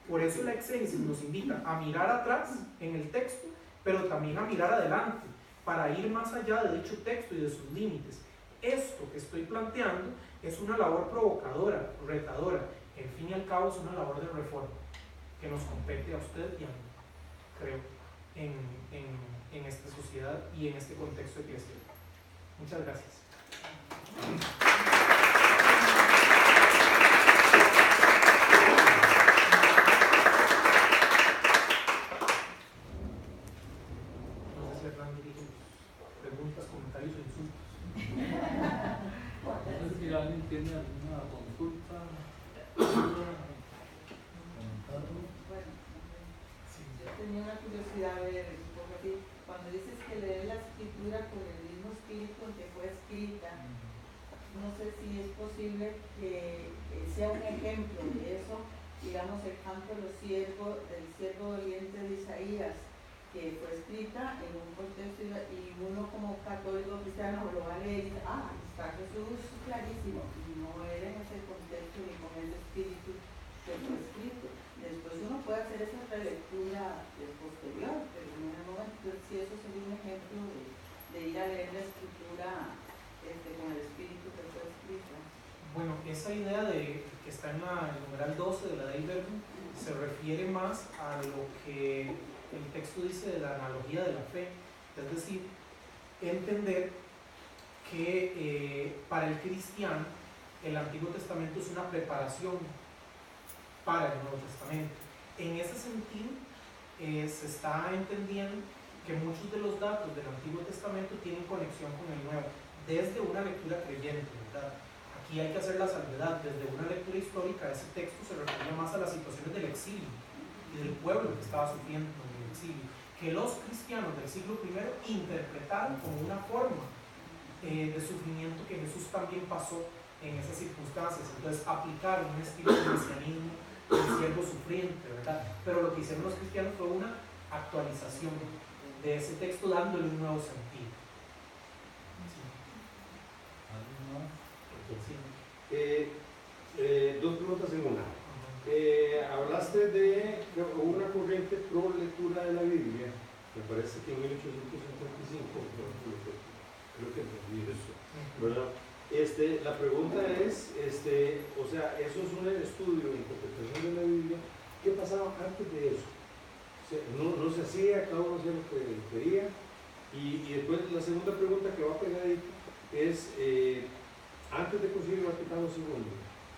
Por eso la exégesis nos invita a mirar atrás en el texto, pero también a mirar adelante, para ir más allá de dicho texto y de sus límites. Esto que estoy planteando es una labor provocadora, retadora. En fin y al cabo es una labor de reforma que nos compete a usted y a mí, creo, en esta sociedad y en este contexto eclesial. Muchas gracias. No sé si Hernán dirige preguntas, comentarios o insultos. No sé si alguien tiene alguna consulta. Yo tenía una curiosidad, a ver, porque cuando dices que leer la escritura con el mismo espíritu en que fue escrita, no sé si es posible que sea un ejemplo de eso, digamos, el canto de los siervos, del siervo doliente de Isaías, que fue escrita en un contexto y uno como católico cristiano lo va a leer y dice, está Jesús clarísimo, y no era en ese contexto ni con ese espíritu que fue escrito. Después uno puede hacer esa relectura posterior, pero en el momento sí eso sería un ejemplo de ir a leer la escritura con el espíritu que fue escrita. Bueno, esa idea de que está en el numeral 12 de la Dei Verbum se refiere más a lo que el texto dice de la analogía de la fe, es decir, entender que para el cristiano el Antiguo Testamento es una preparación para el Nuevo Testamento. En ese sentido, se está entendiendo que muchos de los datos del Antiguo Testamento tienen conexión con el Nuevo, desde una lectura creyente, ¿verdad? Aquí hay que hacer la salvedad, desde una lectura histórica, ese texto se refiere más a las situaciones del exilio y del pueblo que estaba sufriendo en el exilio, que los cristianos del siglo I interpretaron como una forma de sufrimiento que Jesús también pasó en esas circunstancias. Entonces aplicaron un estilo de mesianismo del siervo sufriente, ¿verdad? Pero lo que hicieron los cristianos fue una actualización de ese texto, dándole un nuevo sentido. Dos preguntas en una. Hablaste de una corriente pro lectura de la Biblia, me parece que en 1855, creo que entendí eso, ¿verdad? La pregunta es, o sea, eso es un estudio de interpretación de la Biblia. ¿Qué pasaba antes de eso? O sea, no se hacía, cada uno hacía lo que quería. Y después la segunda pregunta que va pegadita es, antes de Concilio Vaticano II,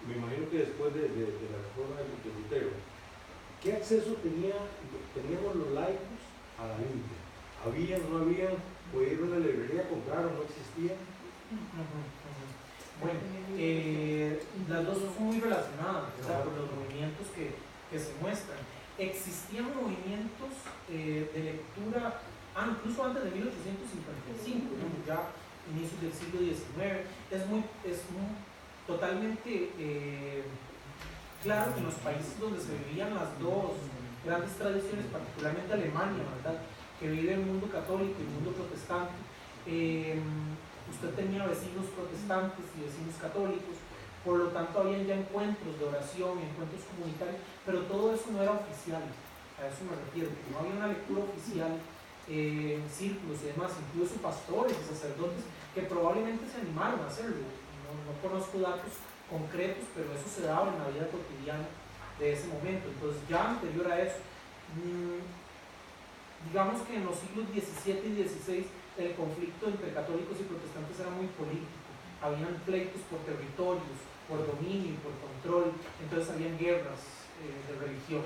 me imagino que después de la reforma de Lutero, ¿qué acceso teníamos los laicos a la Biblia? ¿Habían, no habían? ¿Podían ir a una librería, comprar o no existía? Bueno, las dos son muy relacionadas, ¿verdad? Por los movimientos que se muestran. Existían movimientos de lectura incluso antes de 1855, ¿no? Ya inicios del siglo XIX. Es totalmente claro que en los países donde se vivían las dos grandes tradiciones, particularmente Alemania, ¿verdad?, que vive el mundo católico y el mundo protestante, usted tenía vecinos protestantes y vecinos católicos, por lo tanto habían ya encuentros de oración, encuentros comunitarios, pero todo eso no era oficial, a eso me refiero, que no había una lectura oficial en círculos y demás, incluso pastores y sacerdotes que probablemente se animaron a hacerlo. No conozco datos concretos, pero eso se daba en la vida cotidiana de ese momento. Entonces ya anterior a eso, digamos que en los siglos XVII y XVI el conflicto entre católicos y protestantes era muy político. Habían pleitos por territorios, por dominio y por control, entonces habían guerras de religión.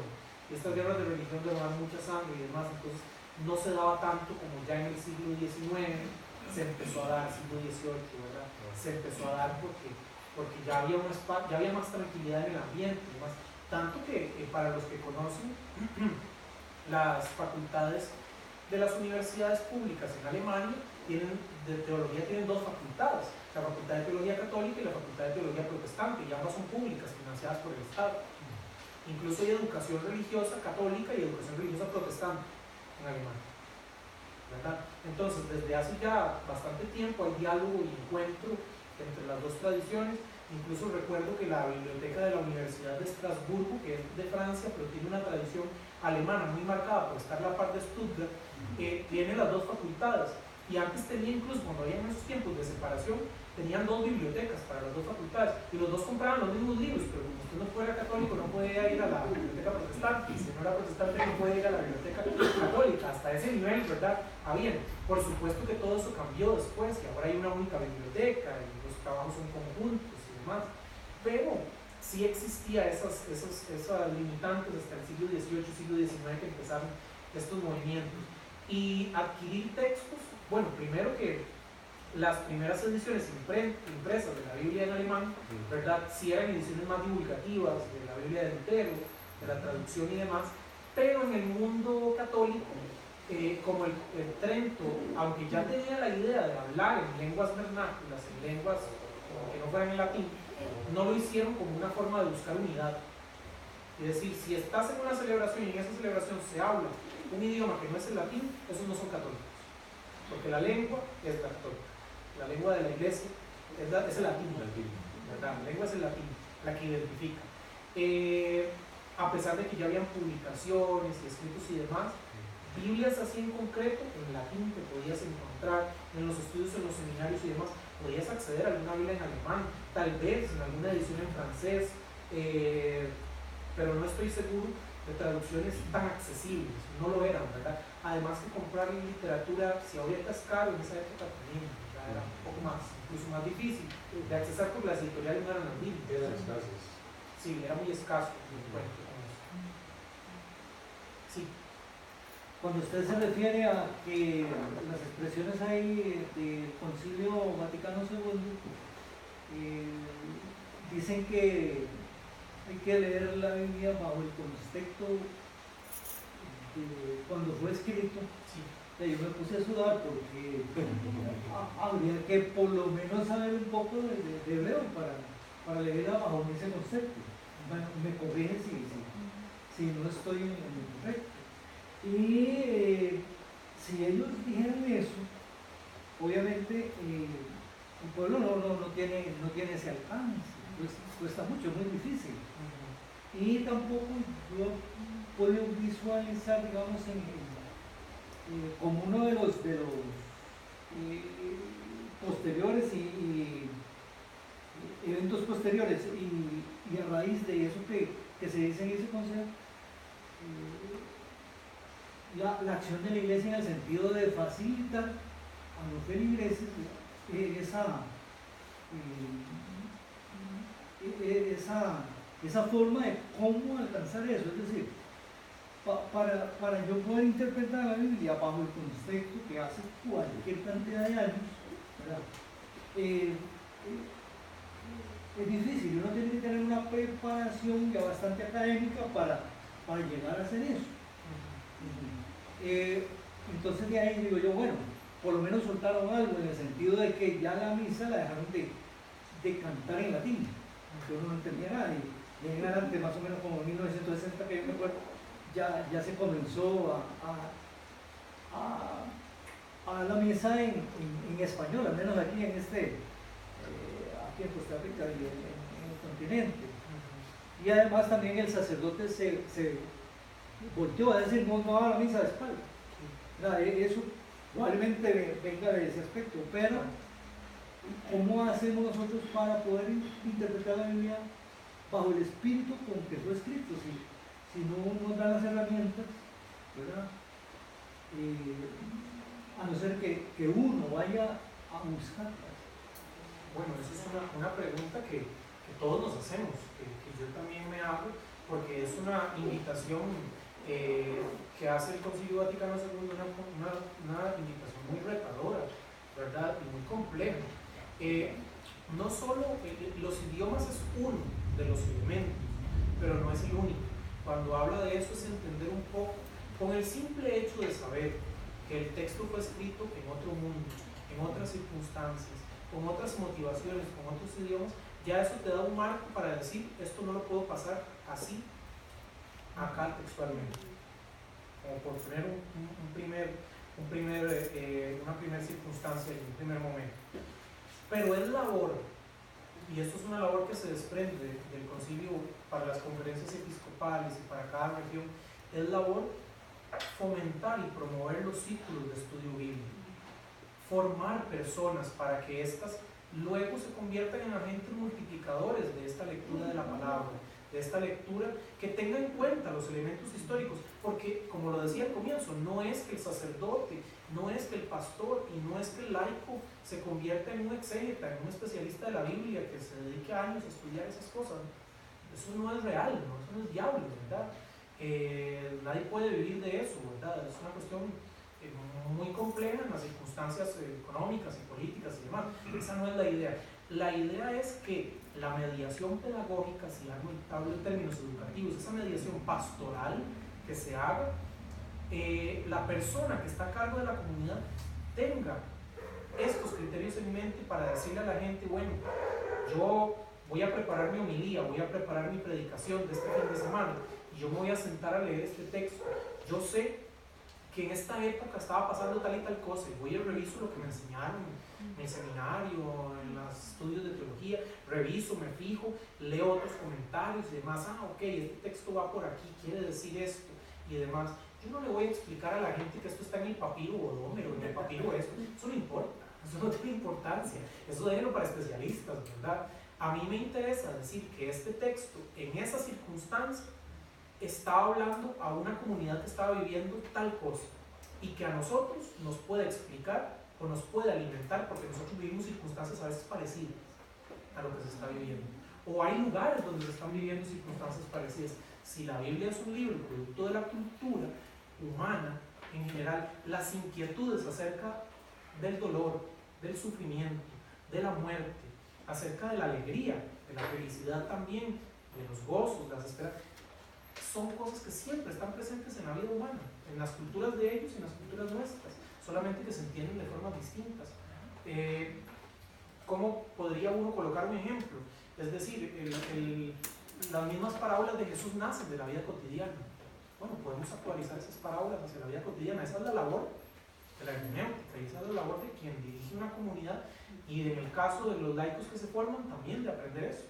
Y estas guerras de religión derramaban mucha sangre y demás, entonces no se daba tanto como ya en el siglo XIX se empezó a dar, siglo XVIII, ¿verdad? Se empezó a dar porque ya había más tranquilidad en el ambiente y demás. Tanto que para los que conocen las facultades de las universidades públicas en Alemania de teología tienen dos facultades, la Facultad de Teología Católica y la Facultad de Teología Protestante, y ambas son públicas, financiadas por el Estado. Incluso hay educación religiosa católica y educación religiosa protestante en Alemania, ¿verdad? Entonces, desde hace ya bastante tiempo hay diálogo y encuentro entre las dos tradiciones. Incluso recuerdo que la biblioteca de la Universidad de Estrasburgo, que es de Francia, pero tiene una tradición alemana muy marcada por estar a la par de Stuttgart, tiene las dos facultades. Y antes tenía, incluso cuando había en esos tiempos de separación, tenían dos bibliotecas para las dos facultades. Y los dos compraban los mismos libros, pero como usted no fuera católico, no podía ir a la biblioteca protestante. Y si no era protestante, no podía ir a la biblioteca católica. Hasta ese nivel, ¿verdad? Había. Por supuesto que todo eso cambió después, y ahora hay una única biblioteca, y los trabajos son conjuntos y demás. Pero sí existía esas limitantes hasta el siglo XVIII, siglo XIX, que empezaron estos movimientos. Y adquirir textos, bueno, primero que las primeras ediciones impresas de la Biblia en alemán, ¿verdad? Sí eran ediciones más divulgativas de la Biblia de Lutero, de la traducción y demás, pero en el mundo católico, como el Trento, aunque ya tenía la idea de hablar en lenguas vernáculas, en lenguas que no fueran en latín, no lo hicieron como una forma de buscar unidad. Es decir, si estás en una celebración y en esa celebración se habla un idioma que no es el latín, esos no son católicos, porque la lengua es la católica, la lengua de la iglesia es el latín, ¿verdad? La lengua es el latín, la que identifica. A pesar de que ya habían publicaciones y escritos y demás, Biblias así en concreto, en latín que podías encontrar en los estudios, en los seminarios y demás, podías acceder a alguna Biblia en alemán, tal vez en alguna edición en francés, pero no estoy seguro de traducciones tan accesibles, no lo eran, ¿verdad? Además que comprar literatura, si ahorita es caro, en esa época también, ¿verdad? Era un poco más, incluso más difícil de accesar porque las editoriales no eran las mismas. Eran escasas. Sí, era muy escaso el encuentro con eso. Sí. Cuando usted se refiere a que las expresiones ahí del Concilio Vaticano II dicen que hay que leer la Biblia bajo el contexto de cuando fue escrito, Sí. yo me puse a sudar porque habría que por lo menos saber un poco de hebreo para leerla bajo ese concepto. Bueno, me corrigen si no estoy en lo correcto. Y si ellos dijeran eso, obviamente el pueblo no tiene ese alcance, pues cuesta mucho, es muy difícil. Y tampoco yo puedo visualizar, digamos, como uno de los posteriores y eventos posteriores y a raíz de eso que se dice en ese consejo, la acción de la iglesia en el sentido de facilitar a los feligreses esa forma de cómo alcanzar eso, es decir, para yo poder interpretar la Biblia bajo el contexto que hace cualquier cantidad de años, ¿verdad? Es difícil, uno tiene que tener una preparación ya bastante académica para llegar a hacer eso. Entonces de ahí digo yo, bueno, por lo menos soltaron algo en el sentido de que ya la misa la dejaron de cantar en latín. Yo no entendía nada y en adelante, más o menos como en 1960, que yo me acuerdo, ya se comenzó a la misa en español, al menos aquí en aquí en Costa Rica y en el continente. Y además también el sacerdote se volteó a decir, no va a la misa de espalda. Eso probablemente venga de ese aspecto, pero ¿cómo hacemos nosotros para poder interpretar la Biblia bajo el espíritu con que fue escrito? Si no nos dan las herramientas, ¿verdad? A no ser que uno vaya a buscarlas. Bueno, esa es una pregunta que todos nos hacemos, que yo también me hago, porque es una invitación que hace el Concilio Vaticano II, una invitación muy retadora, ¿verdad? Y muy compleja. No solo los idiomas es uno de los elementos, pero no es el único. Cuando habla de eso es entender un poco, con el simple hecho de saber que el texto fue escrito en otro mundo, en otras circunstancias, con otras motivaciones, con otros idiomas, ya eso te da un marco para decir, esto no lo puedo pasar así, acá textualmente. Como por poner una primera circunstancia y un primer momento. Pero es labor, y esto es una labor que se desprende del concilio para las conferencias episcopales y para cada región, es labor fomentar y promover los círculos de estudio bíblico, formar personas para que éstas luego se conviertan en agentes multiplicadores de esta lectura de la palabra, de esta lectura que tenga en cuenta los elementos históricos, porque como lo decía al comienzo, no es que el sacerdote, no es que el pastor y no es que el laico se convierta en un exégeta, en un especialista de la Biblia que se dedique años a estudiar esas cosas. Eso no es real, ¿no? Eso no es viable, ¿verdad? Nadie puede vivir de eso, ¿verdad? Es una cuestión muy compleja en las circunstancias económicas y políticas y demás. Esa no es la idea. La idea es que la mediación pedagógica, si hablo en términos educativos, esa mediación pastoral que se haga, la persona que está a cargo de la comunidad tenga estos criterios en mente para decirle a la gente, bueno, yo voy a preparar mi homilía, voy a preparar mi predicación de este fin de semana, y yo me voy a sentar a leer este texto. Yo sé que en esta época estaba pasando tal y tal cosa, y voy y reviso lo que me enseñaron en el seminario, en los estudios de teología, reviso, me fijo, leo otros comentarios y demás. Ok, este texto va por aquí, quiere decir esto y demás. Yo no le voy a explicar a la gente que esto está en el papiro odómero, en el papiro esto, eso no importa, eso no tiene importancia, eso déjenlo para especialistas, ¿verdad? A mí me interesa decir que este texto, en esa circunstancia, está hablando a una comunidad que estaba viviendo tal cosa y que a nosotros nos puede explicar o nos puede alimentar, porque nosotros vivimos circunstancias a veces parecidas a lo que se está viviendo, o hay lugares donde se están viviendo circunstancias parecidas. Si la Biblia es un libro producto de la cultura humana en general, las inquietudes acerca del dolor, del sufrimiento, de la muerte, acerca de la alegría, de la felicidad también, de los gozos, de las esperanzas, son cosas que siempre están presentes en la vida humana, en las culturas de ellos y en las culturas nuestras, solamente que se entienden de formas distintas. ¿Cómo podría uno colocar un ejemplo? Es decir, las mismas parábolas de Jesús nacen de la vida cotidiana. Bueno, podemos actualizar esas parábolas hacia la vida cotidiana. Esa es la labor de la hermenéutica, y esa es la labor de quien dirige una comunidad, y en el caso de los laicos que se forman, también de aprender eso,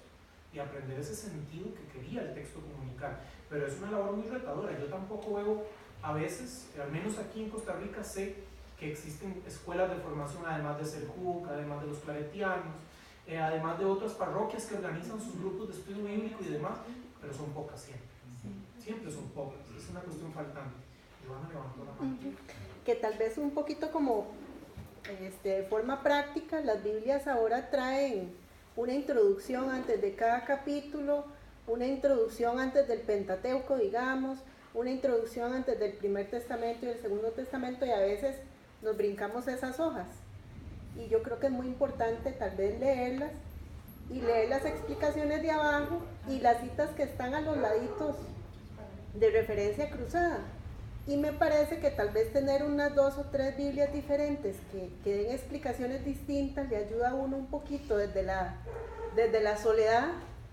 y aprender ese sentido que quería el texto comunicar. Pero es una labor muy retadora. Yo tampoco veo, a veces, al menos aquí en Costa Rica, sé que existen escuelas de formación, además de Serjuc, además de los claretianos, además de otras parroquias que organizan sus grupos de estudio bíblico y demás, pero son pocas siempre. Siempre son pocas, es una cuestión faltante. Joana levantó la mano. Que tal vez un poquito como de forma práctica, las Biblias ahora traen una introducción antes de cada capítulo, una introducción antes del Pentateuco, digamos, una introducción antes del Primer Testamento y el Segundo Testamento, y a veces nos brincamos esas hojas. Y yo creo que es muy importante tal vez leerlas y leer las explicaciones de abajo y las citas que están a los laditos de referencia cruzada. Y me parece que tal vez tener unas 2 o 3 Biblias diferentes que den explicaciones distintas le ayuda a uno un poquito desde la soledad,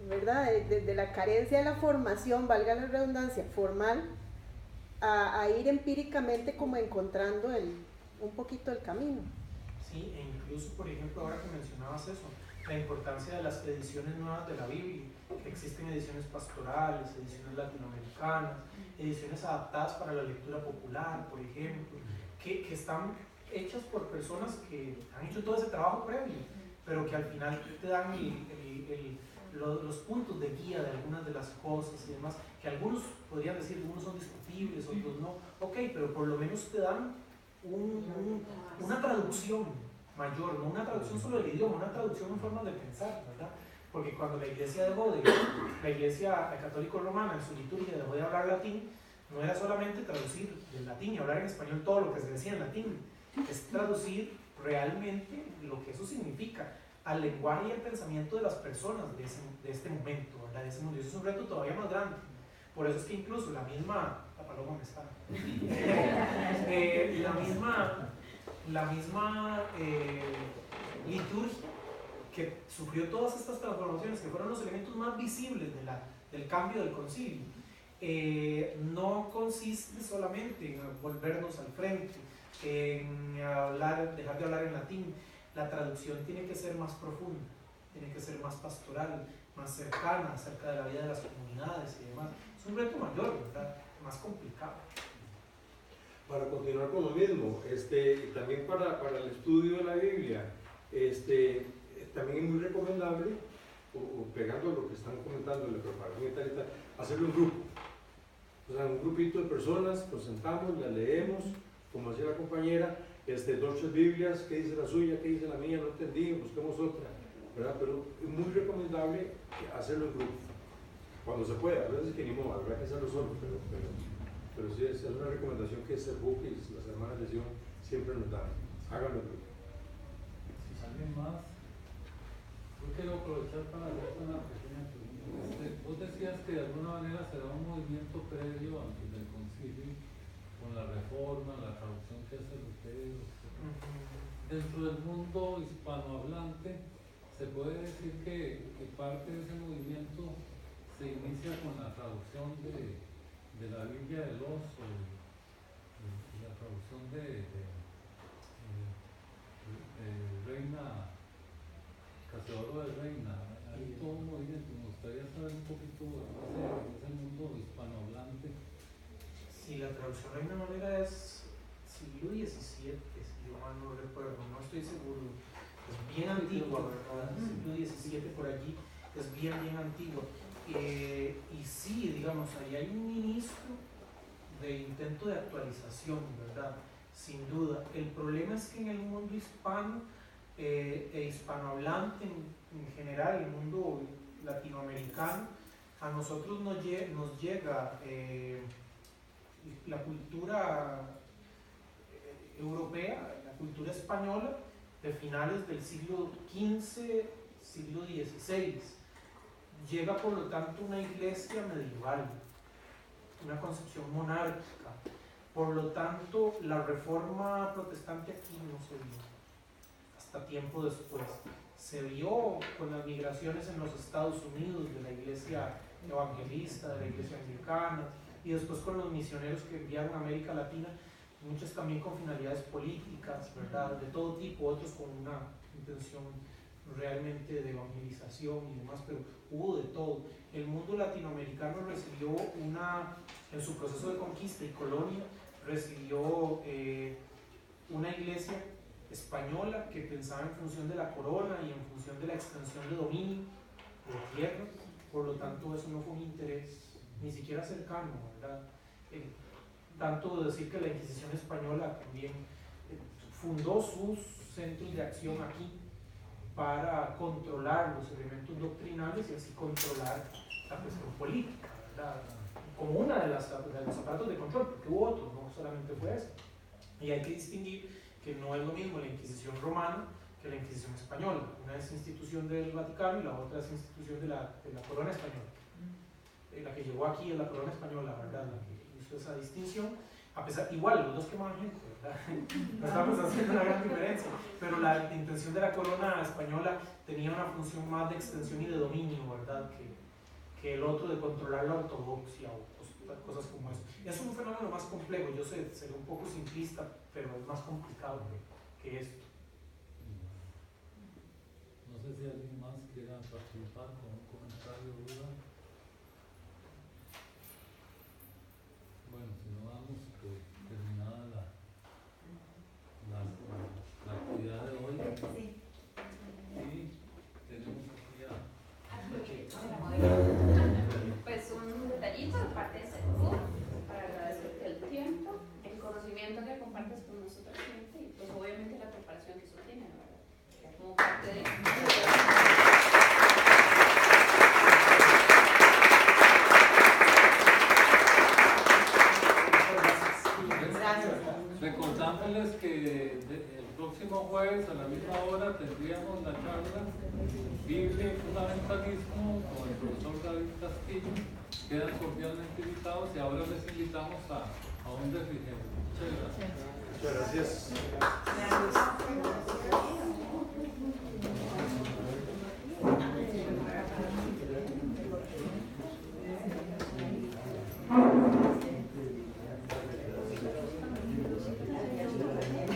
¿verdad? Desde la carencia de la formación, valga la redundancia, formal, a ir empíricamente como encontrando un poquito el camino. Sí, e incluso, por ejemplo, ahora que mencionabas eso, la importancia de las ediciones nuevas de la Biblia, que existen ediciones pastorales, ediciones latinoamericanas, ediciones adaptadas para la lectura popular, por ejemplo, que están hechas por personas que han hecho todo ese trabajo previo, pero que al final te dan los puntos de guía de algunas de las cosas y demás, que algunos podrían decir, algunos son discutibles, otros no, ok, pero por lo menos te dan una traducción mayor, no una traducción solo del idioma, una traducción en forma de pensar, ¿verdad? Porque cuando la iglesia la iglesia católica romana en su liturgia dejó de hablar latín, no era solamente traducir del latín y hablar en español todo lo que se decía en latín, es traducir realmente lo que eso significa al lenguaje y al pensamiento de las personas de este momento, ¿verdad? De ese mundo. Y eso es un reto todavía más grande. Por eso es que incluso la paloma me está, la misma liturgia que sufrió todas estas transformaciones, que fueron los elementos más visibles del cambio del concilio, no consiste solamente en volvernos al frente, en dejar de hablar en latín. La traducción tiene que ser más profunda, tiene que ser más pastoral, más cercana, acerca de la vida de las comunidades y demás. Es un reto mayor, ¿verdad? Más complicado. Para continuar con lo mismo, también para el estudio de la Biblia, también es muy recomendable, o pegando lo que están comentando en la preparación y tal, hacerlo en grupo. O sea, un grupito de personas, nos sentamos, la leemos, como decía la compañera, 2 o 3 Biblias, qué dice la suya, qué dice la mía, no entendí, busquemos otra, ¿verdad? Pero es muy recomendable hacerlo en grupo, cuando se pueda. A veces que ni modo, habrá que hacerlo solo, pero sí es una recomendación que ese book y las hermanas de Sion siempre nos dan. Háganlo en grupo. ¿Alguien más? Yo quiero aprovechar para hacer una pequeña pregunta. Vos decías que de alguna manera será un movimiento previo antes del concilio, con la reforma, la traducción que hacen ustedes. Dentro del mundo hispanohablante, ¿se puede decir que parte de ese movimiento se inicia con la traducción de la Biblia del Oso, la traducción de Reina, Cazador de Reina? Hay todo un movimiento. Me gustaría saber un poquito de ese mundo hispanohablante. Sí, la traducción Reina Valera es siglo XVII, si yo mal no recuerdo, no estoy seguro. Es bien antigua, ¿verdad? Siglo XVII por allí, es bien antigua. Y sí, digamos, ahí hay un inicio de intento de actualización, ¿verdad? Sin duda. El problema es que en el mundo hispano e hispanohablante en general, el mundo latinoamericano, a nosotros nos llega la cultura europea, la cultura española de finales del siglo XV, siglo XVI. Llega por lo tanto una iglesia medieval, una concepción monárquica. Por lo tanto, la reforma protestante aquí no se vio hasta tiempo después. Se vio con las migraciones en los Estados Unidos de la iglesia evangelista, de la iglesia anglicana, y después con los misioneros que enviaron a América Latina, muchos también con finalidades políticas, ¿verdad? De todo tipo, otros con una intención realmente de evangelización y demás, pero hubo de todo. El mundo latinoamericano recibió en su proceso de conquista y colonia, recibió una iglesia española que pensaba en función de la corona y en función de la extensión de dominio de tierra. Por lo tanto, eso no fue un interés ni siquiera cercano, ¿verdad? Tanto decir que la Inquisición española también fundó sus centros de acción aquí para controlar los elementos doctrinales y así controlar la cuestión política, ¿verdad? Como una de los aparatos de control, porque hubo otros, no solamente fue eso. Y hay que distinguir que no es lo mismo la Inquisición romana que la Inquisición española. Una es institución del Vaticano y la otra es institución de la corona española. La que llegó aquí es la corona española, ¿verdad? La que hizo esa distinción. A pesar, igual, los dos quemaban gente, ¿verdad? No estamos haciendo una gran diferencia, pero la intención de la corona española tenía una función más de extensión y de dominio, ¿verdad? Que el otro de controlar la ortodoxia o cosas como eso. Es un fenómeno más complejo, yo sé, seré un poco simplista, pero es más complicado que esto. No sé si alguien más quiera participar con un comentario o duda. Bueno, si no damos terminada la actividad de hoy. Sí. Y tenemos aquí Pues un detallito de parte de Serfur para agradecerte el tiempo, el conocimiento que compartes con nosotros siempre y pues obviamente la preparación que eso tiene, ¿verdad? Como parte de... Recordándoles que el próximo jueves a la misma hora tendríamos la charla Biblia y Fundamentalismo con el profesor David Castillo. Quedan cordialmente invitados y ahora les invitamos a un refrigerio. Muchas gracias. Muchas gracias.